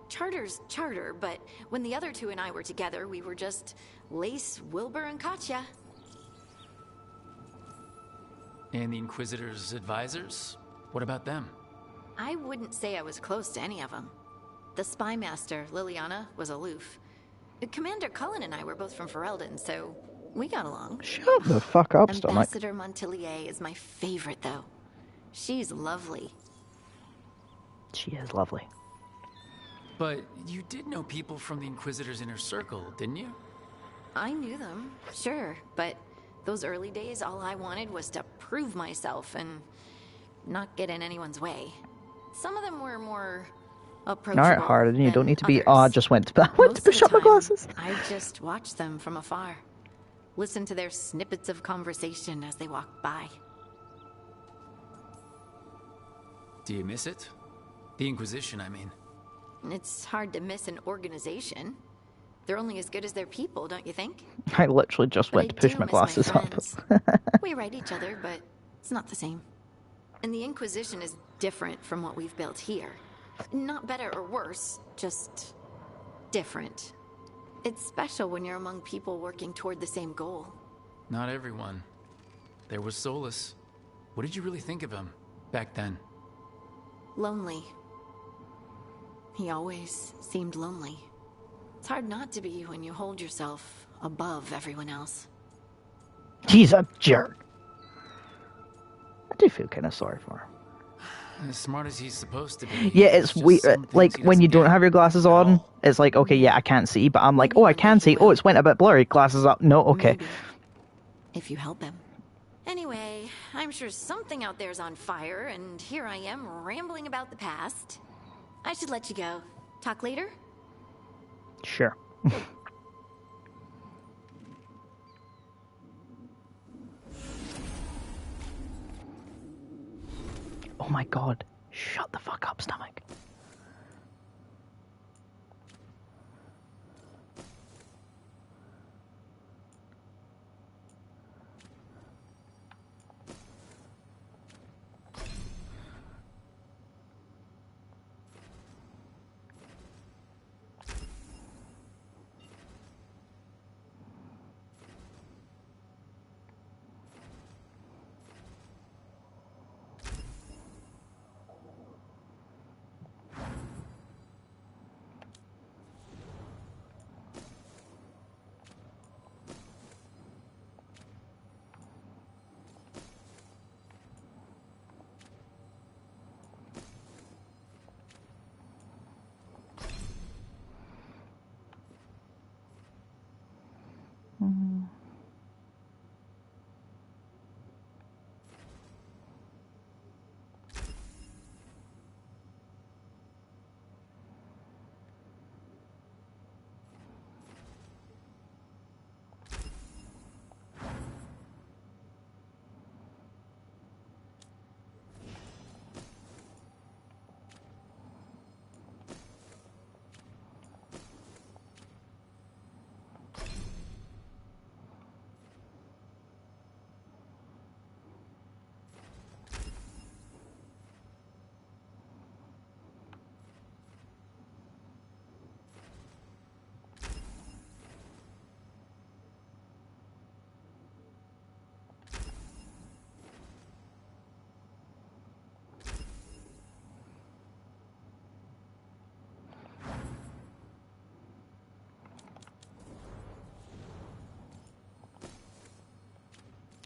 Charter's Charter, but when the other 2 and I were together, we were just Lace, Wilbur, and Katya. And the Inquisitor's advisors? What about them? I wouldn't say I was close to any of them. The spy master, Liliana, was aloof. Commander Cullen and I were both from Ferelden, so we got along. Shut the fuck up, Stomach. Ambassador Montillier is my favorite, though. She's lovely. She is lovely. But you did know people from the Inquisitor's inner circle, didn't you? I knew them, sure, but those early days, all I wanted was to prove myself and not get in anyone's way. Some of them were more approachable. Alright, Harden, you don't need to be, others. oh, I just went to shut my glasses. I just watched them from afar. Listen to their snippets of conversation as they walked by. Do you miss it? The Inquisition, I mean. It's hard to miss an organization. They're only as good as their people, don't you think? I literally just But went to push do my miss glasses up. friends. We write each other, but it's not the same. And the Inquisition is different from what we've built here. Not better or worse, just different. It's special when you're among people working toward the same goal. Not everyone. There was Solus. What did you really think of him back then? Lonely. He always seemed lonely. It's hard not to be when you hold yourself above everyone else. He's a jerk. I do feel kind of sorry for him. As smart as he's supposed to be. Yeah, it's weird. Like, when you don't have your glasses on, it's like, okay, yeah, I can't see, but I'm like, oh, I can see. Oh, it's went a bit blurry. Glasses up. No, okay. Maybe. If you help him. Anyway, I'm sure something out there's on fire, and here I am rambling about the past. I should let you go. Talk later? Sure. Oh my god. Shut the fuck up, Stomach.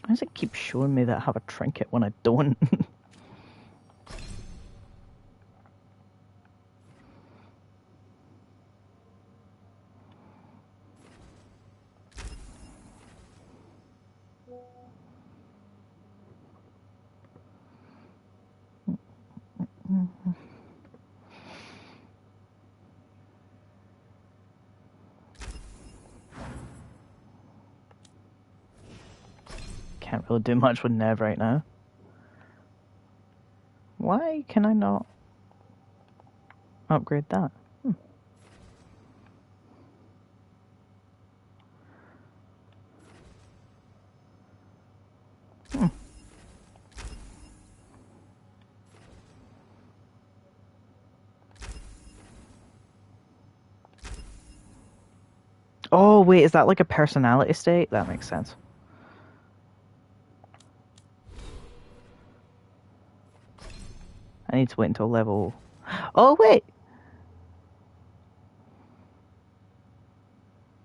Why does it keep showing me that I have a trinket when I don't? can't really do much with Nev right now. Why can I not upgrade that? Oh, wait, is that like a personality state? That makes sense. I need to wait until level... Oh, wait!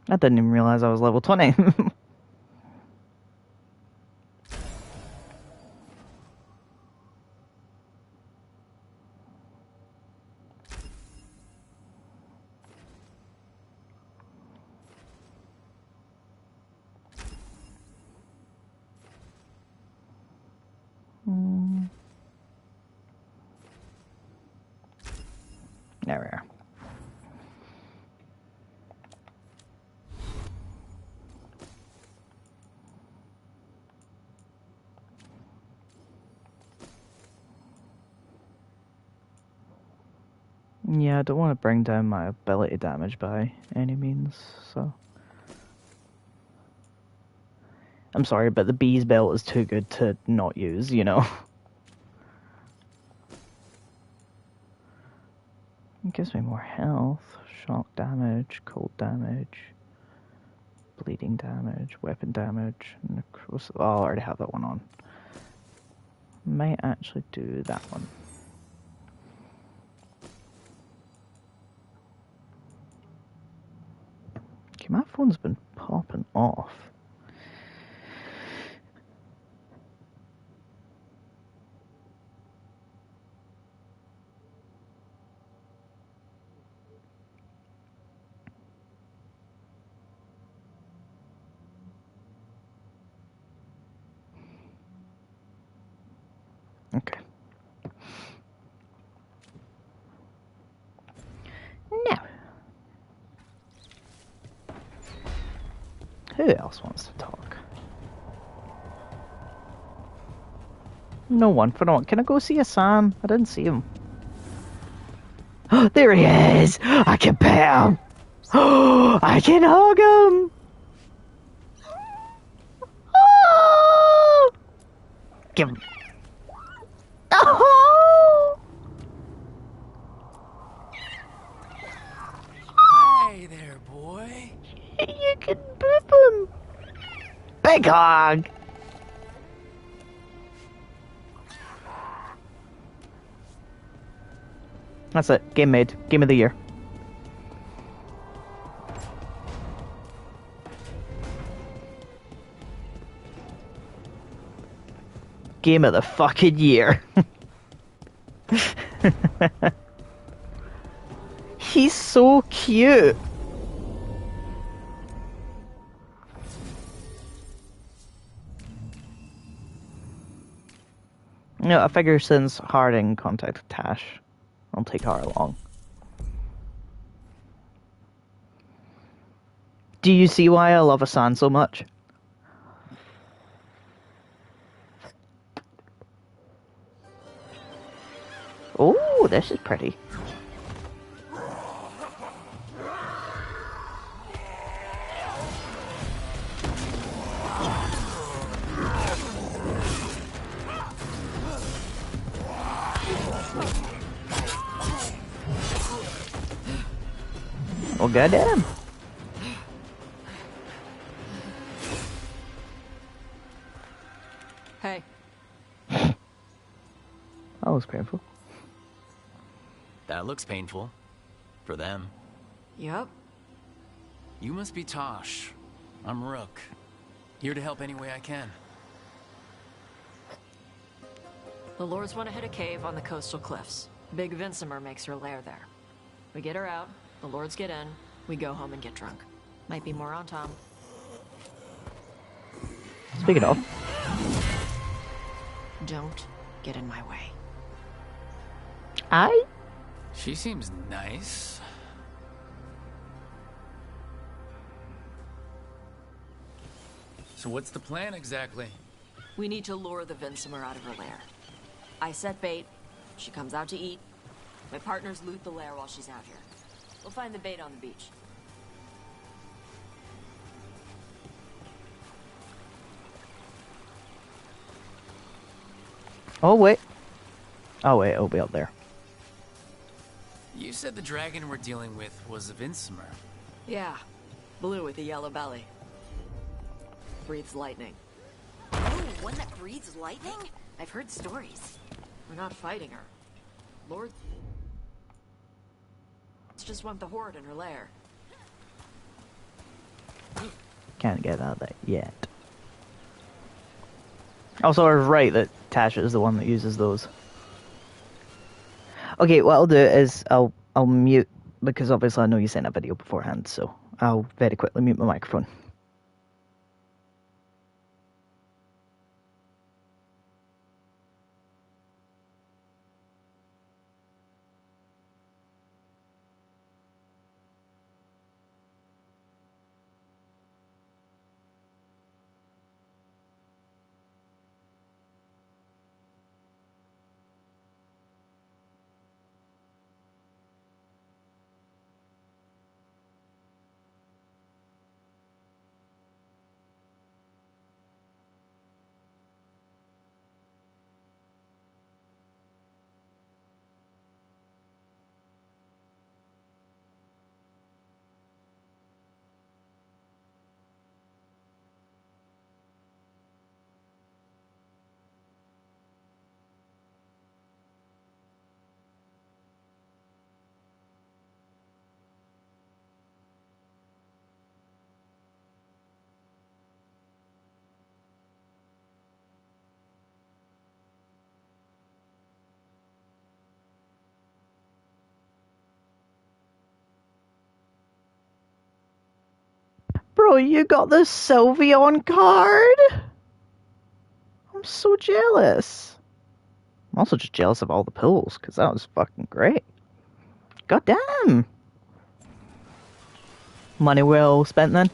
I didn't even realize I was level 20. There we are. Yeah, I don't want to bring down my ability damage by any means, so... I'm sorry, but the Bee's Belt is too good to not use, you know? It gives me more health, shock damage, cold damage, bleeding damage, weapon damage, oh, I already have that one on. Might actually do that one. Okay, my phone's been popping off. Okay. Now, who else wants to talk? No one. For no one. Can I go see Hassan? I didn't see him. There he is! I can pet him! I can hug him! Give him. Oh! Hey there, boy. You can boop him. Big hug. That's it. Game made. Game of the year. Game of the fucking year. He's so cute. No, I figure since Harding contacted Tash, I'll take her along. Do you see why I love Hassan so much? Oh, this is pretty. Well, goddamn. Hey. That was painful. That looks painful. For them. Yup. You must be Tosh. I'm Rook. Here to help any way I can. The Lords want to hit a cave on the coastal cliffs. Big Vincimer makes her lair there. We get her out, the Lords get in, we go home and get drunk. Might be more on Tom. Speaking of. Don't get in my way. She seems nice. So what's the plan exactly? We need to lure the Vinsomer out of her lair. I set bait. She comes out to eat. My partners loot the lair while she's out here. We'll find the bait on the beach. Oh, wait. Oh, wait, it'll be up there. You said the dragon we're dealing with was a Vinsomer. Yeah. Blue with a yellow belly. Breathes lightning. Oh, one that breathes lightning? I've heard stories. We're not fighting her. Lord... just want the horde in her lair. Can't get out of that yet. Also, I was right that Tasha is the one that uses those. Okay, what I'll do is I'll mute, because obviously I know you sent a video beforehand, so I'll very quickly mute my microphone. Bro, you got the Sylveon card? I'm so jealous. I'm also just jealous of all the pills, because that was fucking great. God damn. Money well spent then.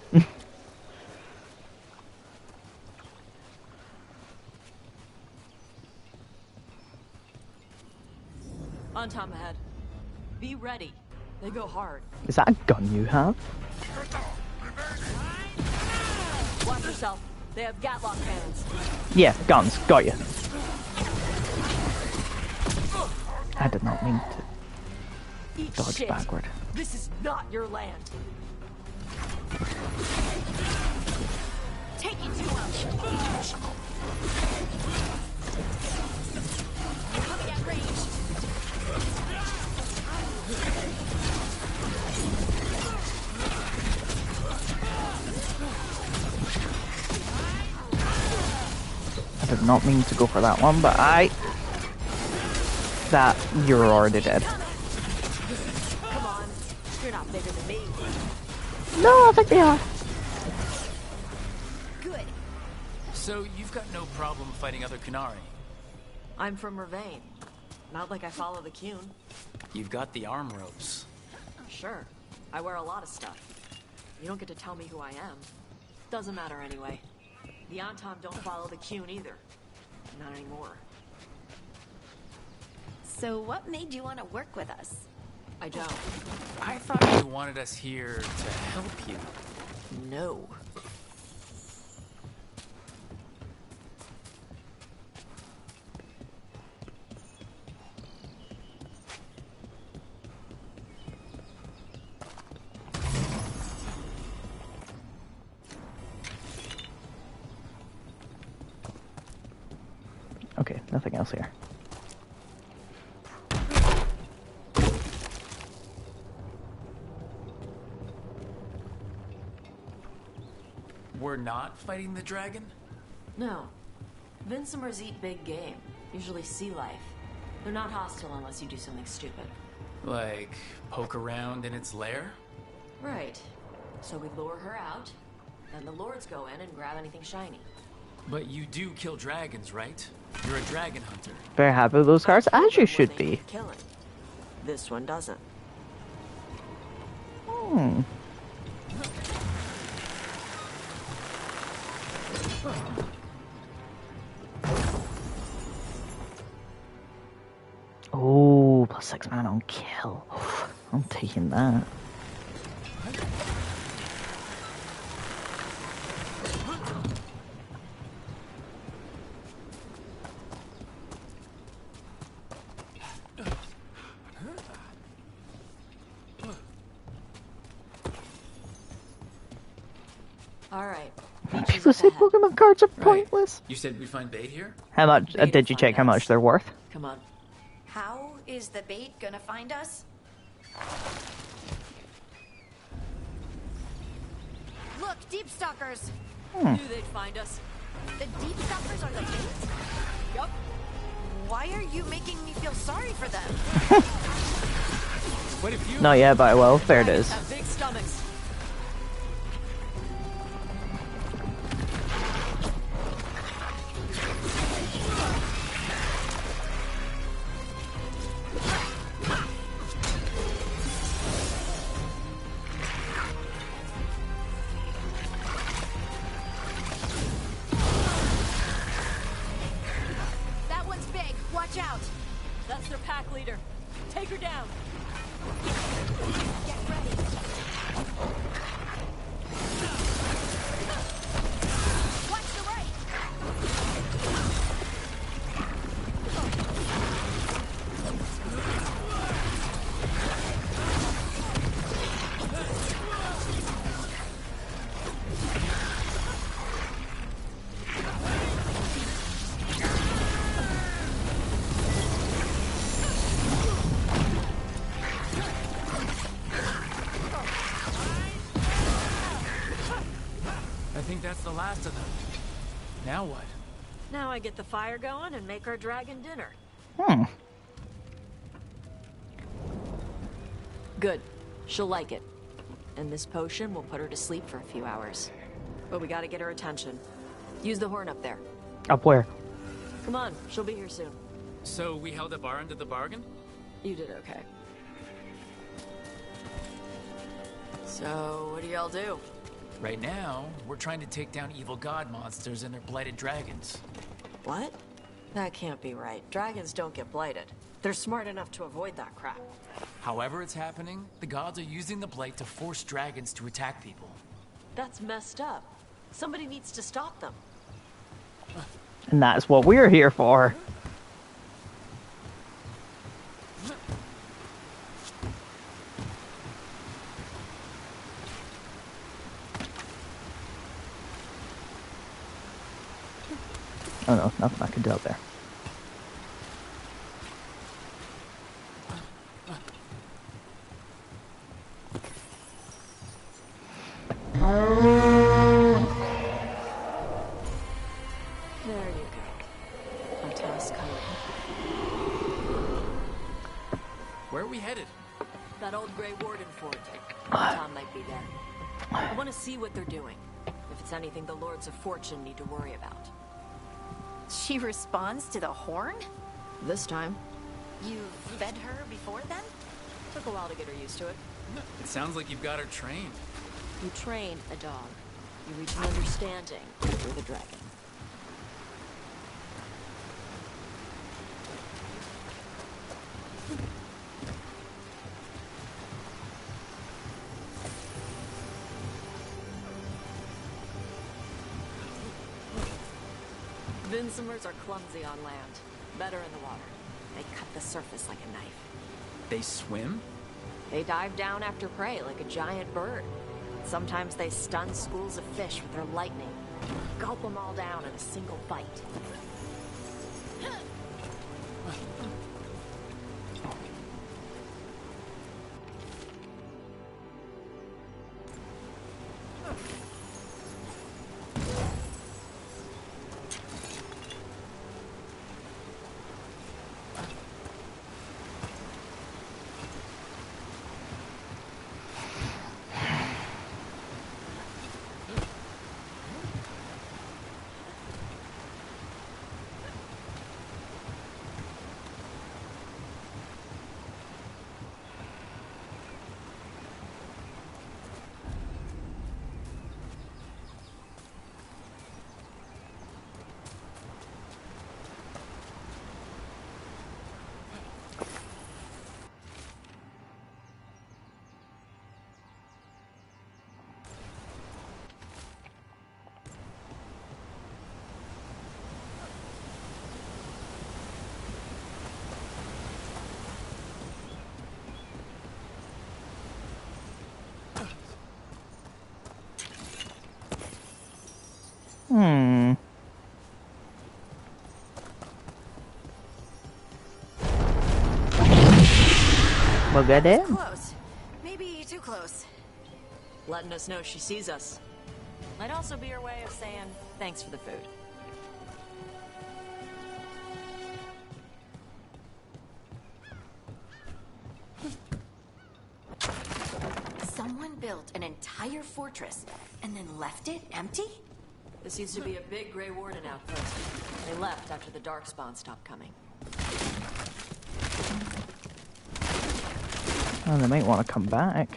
On Tom ahead. Be ready. They go hard. Is that a gun you have? Watch yourself. They have Gatlock cannons. Yeah, guns. Got you. I did not mean to Eat dodge shit. backward. This is not your land. Take it to him. Coming at range. I did not mean to go for that one, but that you're already dead. Come on. You're not bigger than me. No, I think they are. Good. So you've got no problem fighting other Qunari? I'm from Ravain. Not like I follow the Qun. You've got the arm ropes. Sure. I wear a lot of stuff. You don't get to tell me who I am. Doesn't matter anyway. The Antom don't follow the Qun either. Not anymore. So what made you want to work with us? I don't. I thought you wanted us here to help you. No. Okay, nothing else here. We're not fighting the dragon? No. Vinsomers eat big game, usually sea life. They're not hostile unless you do something stupid. Like, poke around in its lair? Right. So we lure her out, then the lords go in and grab anything shiny. But you do kill dragons, right? You're a dragon hunter. Very happy with those cards, as you should be. Killing. This one doesn't. Hmm. 6-man on kill. I'm taking that. Alright. People say Pokemon cards are pointless. You said we find bait here? How much? Did you check how much they're worth? Come on. How is the bait gonna find us? Look, deep stalkers. Knew they'd find us. The deep stalkers are the bait? Yup. Why are you making me feel sorry for them? What if you? No, yeah, but well, there it is. Have big stomachs. That one's big. Watch out. That's their pack leader. Take her down. Get ready. Watch the right. I think that's the last of them. Now what? Now I get the fire going and make our dragon dinner. Good. She'll like it. And this potion will put her to sleep for a few hours. But we gotta get her attention. Use the horn up there. Up where? Come on, she'll be here soon. So we held up our end of the bargain? You did okay. So, what do y'all do? Right now, we're trying to take down evil god monsters and their blighted dragons. What? That can't be right. Dragons don't get blighted. They're smart enough to avoid that crap. However it's happening, the gods are using the blight to force dragons to attack people. That's messed up. Somebody needs to stop them. And that's what we're here for. Oh no, nothing I can do up there. There you go. A task complete. Where are we headed? That old Grey Warden fort. Tom might be there. I want to see what they're doing. If it's anything the Lords of Fortune need to worry about. She responds to the horn? This time. You've fed her before then? Took a while to get her used to it. It sounds like you've got her trained. You train a dog. You reach an understanding with a dragon. Vincimers are clumsy on land, better in the water. They cut the surface like a knife. They swim? They dive down after prey like a giant bird. Sometimes they stun schools of fish with their lightning. Gulp them all down in a single bite. We'll get in. Close. Maybe too close. Letting us know she sees us. Might also be her way of saying thanks for the food. Someone built an entire fortress and then left it empty? This used to be a big Grey Warden outpost. They left after the Darkspawn stopped coming. Oh, they might want to come back.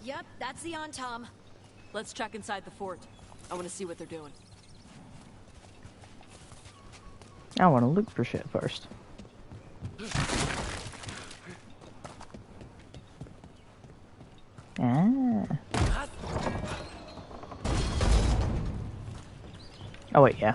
Yep, that's the Tom. Let's check inside the fort. I want to see what they're doing. I want to look for shit first. Ah. Oh wait, yeah.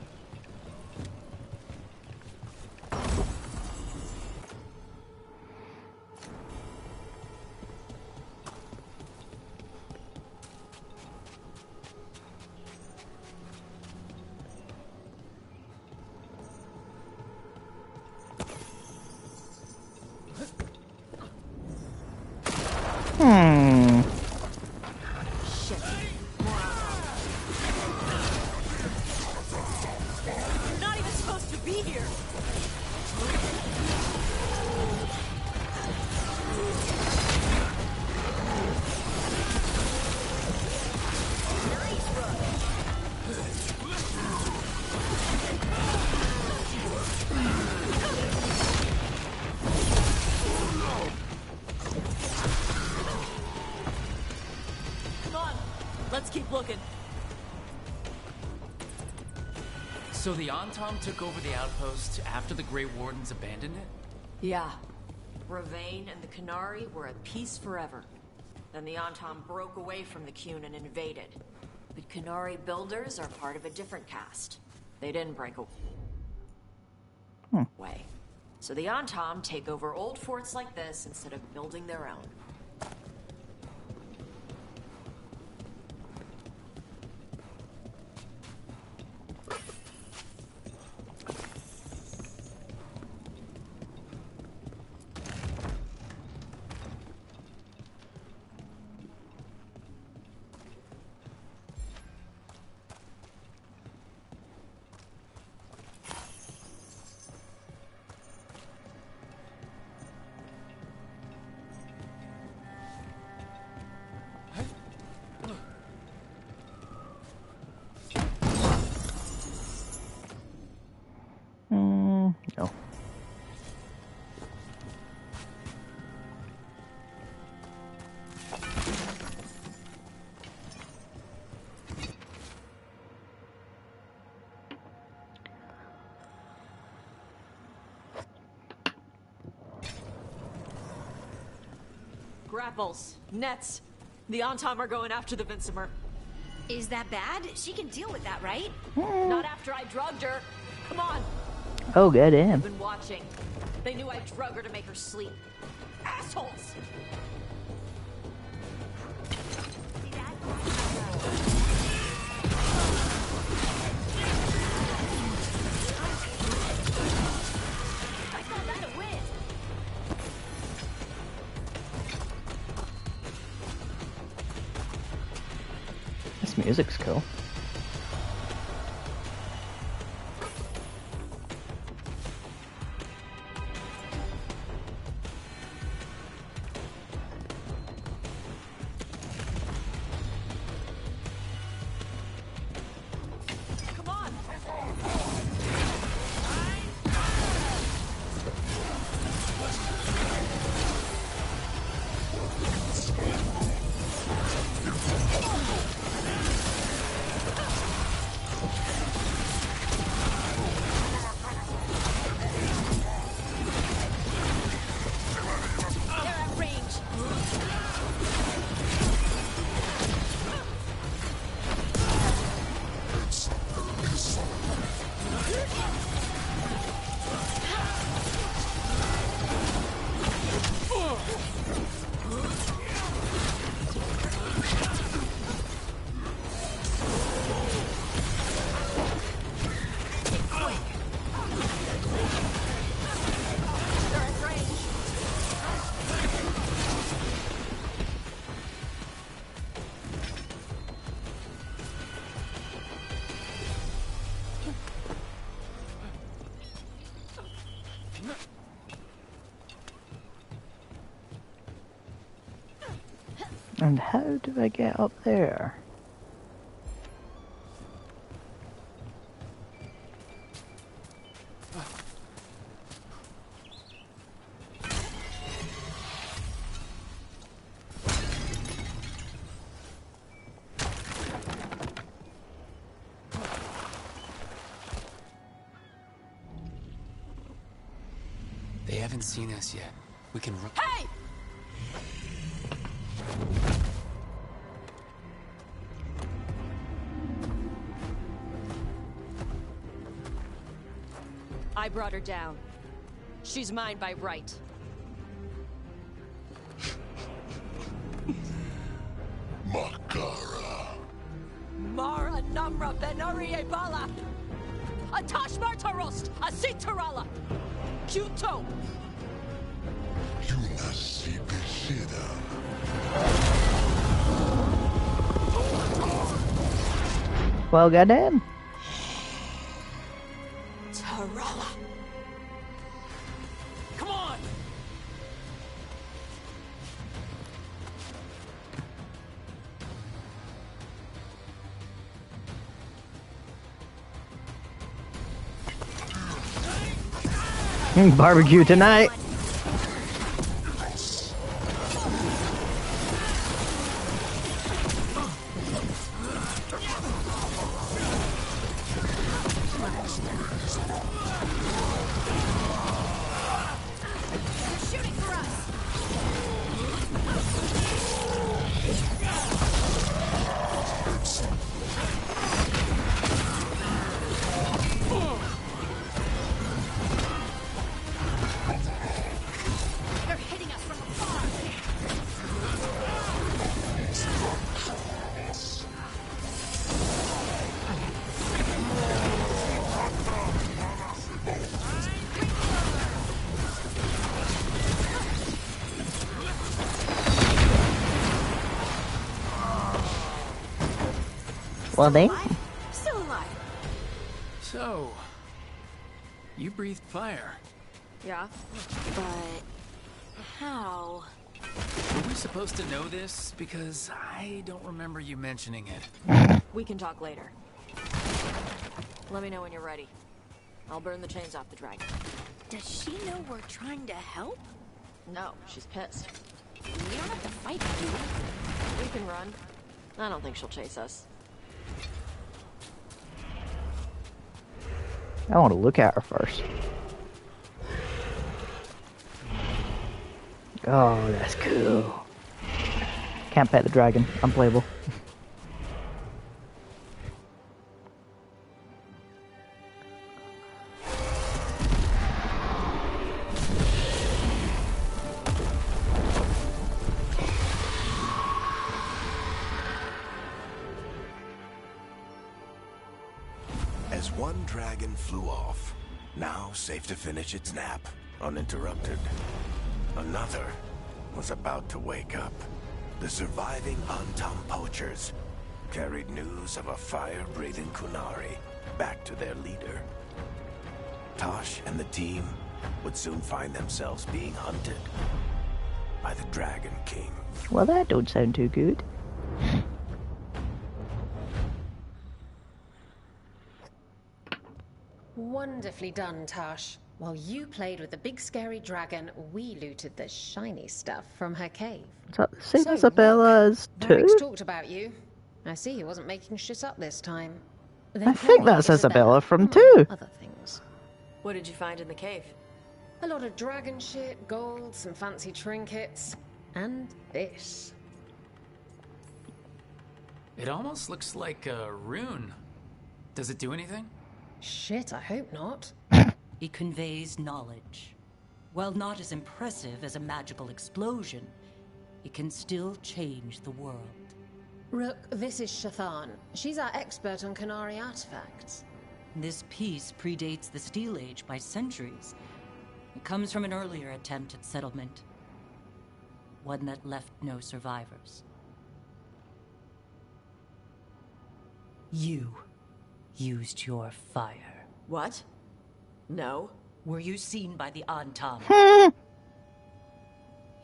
Shit. You're not even supposed to be here. Let's keep looking. So the Antom took over the outpost after the Grey Wardens abandoned it? Yeah. Ravain and the Qunari were at peace forever. Then the Antom broke away from the Qun and invaded. But Qunari builders are part of a different caste. They didn't break away. So the Antom take over old forts like this instead of building their own. No. Grapples, nets. The Antom are going after the Vinsimer. Is that bad? She can deal with that, right? Not after I drugged her. Come on. Oh, get in. I've been watching. They knew I drug her to make her sleep. Assholes! I thought that'd win. This music's cool. Come on! And how do I get up there? They haven't seen us yet. We can run. Hey! I brought her down. She's mine by right. Makara. Mara Namra Benarie Bala! Atash Martarost! Asitarala! Kuto! Yunasi Bishida. Well, goddamn. Tarala! Come on! Barbecue tonight. Well, they. Still alive. So, you breathed fire. Yeah, but how? Were we supposed to know this? Because I don't remember you mentioning it. We can talk later. Let me know when you're ready. I'll burn the chains off the dragon. Does she know we're trying to help? No, she's pissed. We don't have to fight, do we? We can run. I don't think she'll chase us. I want to look at her first. Oh, that's cool. Can't pet the dragon. Unplayable. As one dragon flew off, now safe to finish its nap, uninterrupted, another was about to wake up. The surviving Antam poachers carried news of a fire-breathing Qunari back to their leader. Tosh and the team would soon find themselves being hunted by the Dragon King. Well, that don't sound too good. Wonderfully done, Tosh. While you played with the big scary dragon, we looted the shiny stuff from her cave. Is that the same as Isabella's Varric's too? talked about you. I see he wasn't making shit up this time. I think that's Isabella from 2. Other things. What did you find in the cave? A lot of dragon shit, gold, some fancy trinkets, and this. It almost looks like a rune. Does it do anything? Shit, I hope not. It conveys knowledge. While not as impressive as a magical explosion, it can still change the world. Rook, this is Shathan. She's our expert on Qunari artifacts. This piece predates the Steel Age by centuries. It comes from an earlier attempt at settlement. One that left no survivors. You used your fire. What? No. Were you seen by the Antam?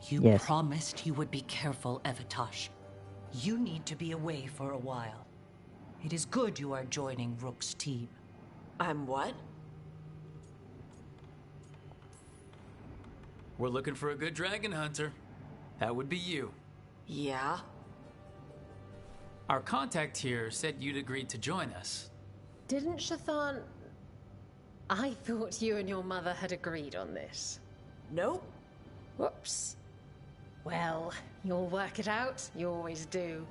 You Yes. promised you would be careful, Evatosh. You need to be away for a while. It is good you are joining Rook's team. I'm what? We're looking for a good dragon hunter. That would be you. Yeah? Our contact here said you'd agreed to join us. Didn't Shathan... I thought you and your mother had agreed on this. Nope. Whoops. Well, you'll work it out. You always do.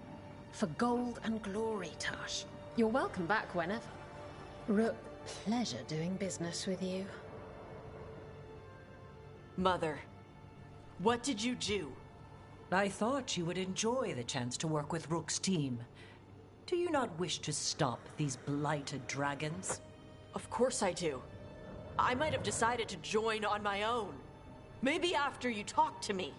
For gold and glory, Tash. You're welcome back whenever. Rook, pleasure doing business with you. Mother, what did you do? I thought you would enjoy the chance to work with Rook's team. Do you not wish to stop these blighted dragons? Of course I do. I might have decided to join on my own. Maybe after you talked to me.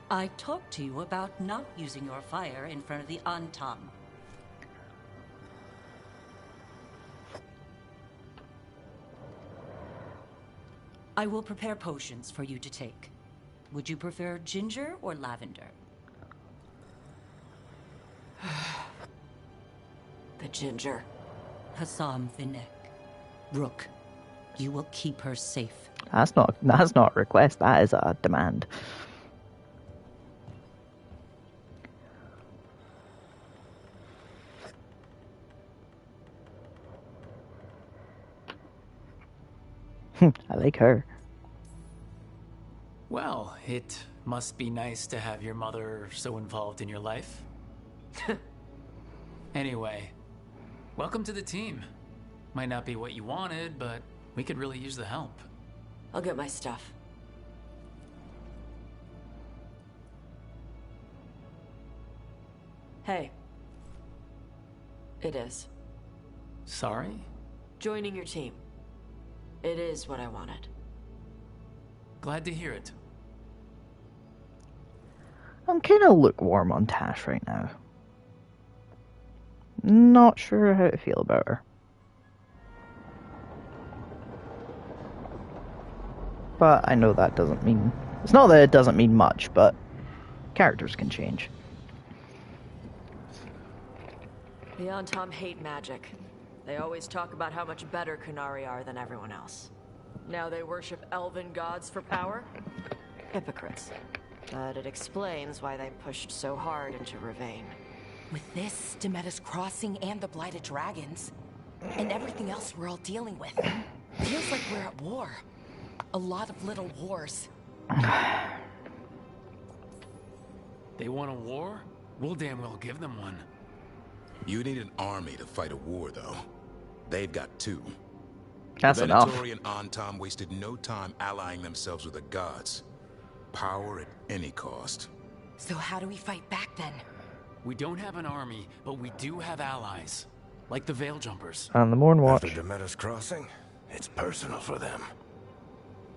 I talked to you about not using your fire in front of the Antam. I will prepare potions for you to take. Would you prefer ginger or lavender? The ginger. Hassam Vinek. Rook, you will keep her safe. That's not a request, that is a demand. I like her. Well, it must be nice to have your mother so involved in your life. Anyway, welcome to the team. Might not be what you wanted, but we could really use the help. I'll get my stuff. Hey. It is. Sorry? Joining your team. It is what I wanted. Glad to hear it. I'm kind of lukewarm on Tash right now. Not sure how to feel about her. But I know that doesn't mean... It's not that it doesn't mean much, but characters can change. The Antam hate magic. They always talk about how much better Qunari are than everyone else. Now they worship elven gods for power? Hypocrites. But it explains why they pushed so hard into Rivain. With this, Demeter's Crossing and the Blighted Dragons, and everything else we're all dealing with, feels like we're at war. A lot of little wars. They want a war? We'll damn well give them one. You need an army to fight a war, though. They've got two. That's enough. Venatori and Antam wasted no time allying themselves with the gods. Power at any cost. So how do we fight back then? We don't have an army, but we do have allies. Like the Veil Jumpers. And the Mournwatch. After Demeter's Crossing, it's personal for them.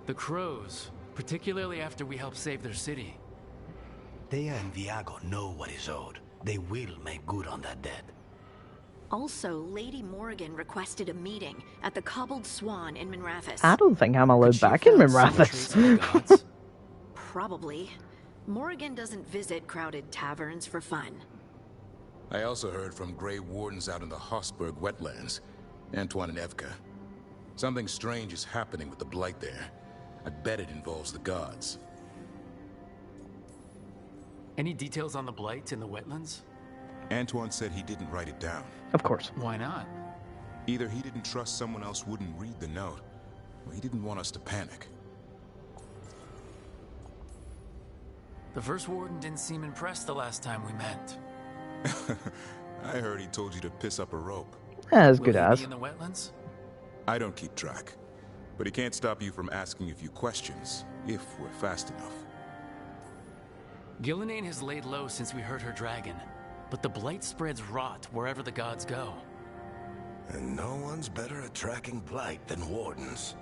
The Crows, particularly after we helped save their city. Thea and Viago know what is owed. They will make good on that debt. Also, Lady Morrigan requested a meeting at the Cobbled Swan in Minrathous. I don't think I'm allowed back in Minrathous. Probably. Morrigan doesn't visit crowded taverns for fun. I also heard from Grey Wardens out in the Hossberg wetlands. Antoine and Evka. Something strange is happening with the Blight there. I bet it involves the gods. Any details on the Blight in the wetlands? Antoine said he didn't write it down. Of course. Why not? Either he didn't trust someone else wouldn't read the note, or he didn't want us to panic. The First Warden didn't seem impressed the last time we met. I heard he told you to piss up a rope. As good as. Will he be in the wetlands? I don't keep track, but he can't stop you from asking a few questions, if we're fast enough. Gillenane has laid low since we hurt her dragon, but the Blight spreads rot wherever the gods go. And no one's better at tracking Blight than Wardens.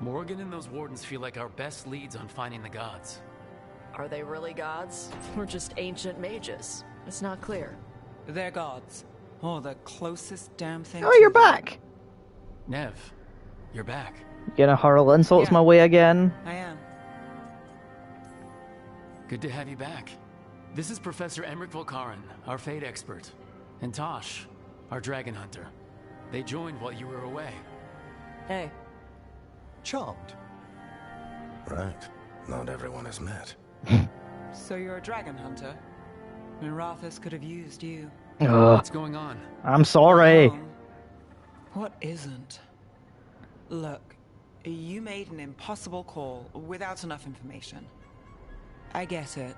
Morrigan and those Wardens feel like our best leads on finding the gods. Are they really gods? Or just ancient mages? It's not clear. They're gods. Oh, the closest damn thing. Oh, you're back! Nev, you're back. You gonna hurl insults my way again? I am. Good to have you back. This is Professor Emmerich Volkaren, our fate expert, and Tosh, our dragon hunter. They joined while you were away. Hey. Charmed. Right. Not everyone has met. So you're a dragon hunter? Minrathous could have used you. What's going on? I'm sorry. What isn't? Look, you made an impossible call without enough information. I get it.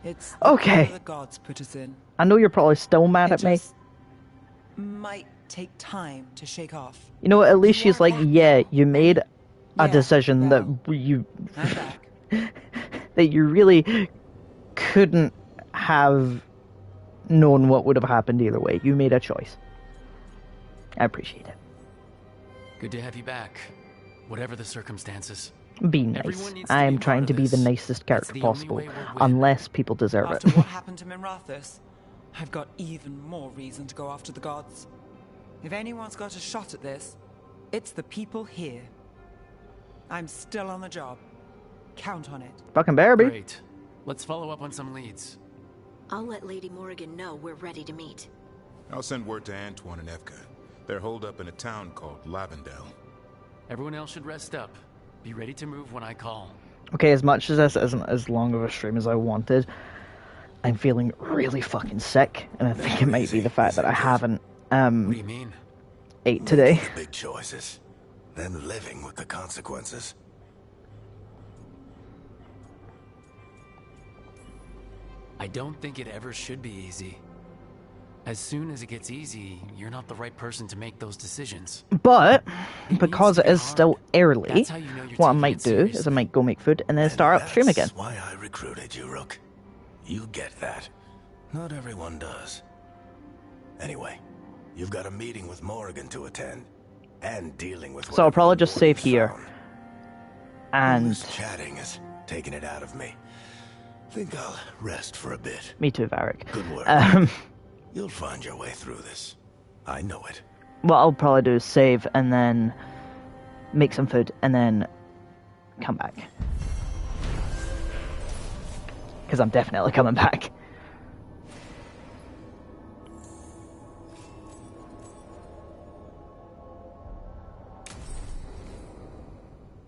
It's the Okay. way the gods put us in. I know you're probably still mad at me. Might take time to shake off. You know what? At least she's like, yeah, you made a Yeah, decision that you that you really couldn't have known what would have happened either way. You made a choice. I appreciate it. Good to have you back, whatever the circumstances. Be nice. I am trying to be the nicest character possible, unless people deserve After it. what happened to Minrathous, I've got even more reason to go after the gods. If anyone's got a shot at this, it's the people here. I'm still on the job. Count on it. Fucking Barby. Great. Let's follow up on some leads. I'll let Lady Morrigan know we're ready to meet. I'll send word to Antoine and Evka. They're holed up in a town called Lavendel. Everyone else should rest up. Be ready to move when I call. Okay, as much as this isn't as long of a stream as I wanted, I'm feeling really fucking sick, and I think it might be the fact that I haven't What do you mean? ate today. Big choices, then living with the consequences. I don't think it ever should be easy. As soon as it gets easy, you're not the right person to make those decisions. But because it is still early, That's how you know you're what I taking might it do is I might go make food and then start up stream again. That's why I recruited you, Rook. You get that. Not everyone does. Anyway, you've got a meeting with Morrigan to attend, and dealing with. So I'll probably just save here. All And this chatting is taking it out of me. Think I'll rest for a bit. me too, Varric. Good work. You'll find your way through this. I know it. What I'll probably do is save and then make some food and then come back. Because I'm definitely coming back.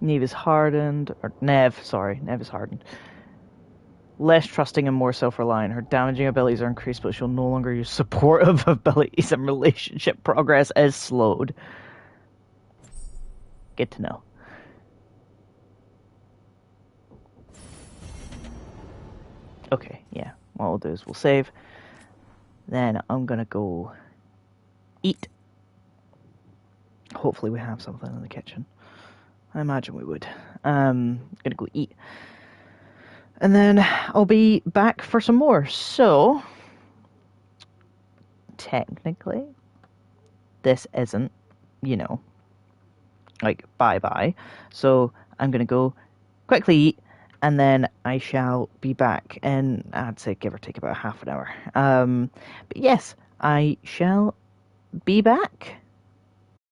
Neve is hardened, or Nev is hardened. Less trusting and more self-reliant. Her damaging abilities are increased, but she'll no longer use supportive abilities, and relationship progress is slowed. Good to know. Okay, yeah. What we'll do is we'll save. Then I'm gonna go eat. Hopefully we have something in the kitchen. I imagine we would. Gonna go eat. And then I'll be back for some more. So, technically, this isn't, you know, like, bye-bye. So, I'm going to go quickly eat, and then I shall be back in, I'd say, give or take about half an hour. But yes, I shall be back.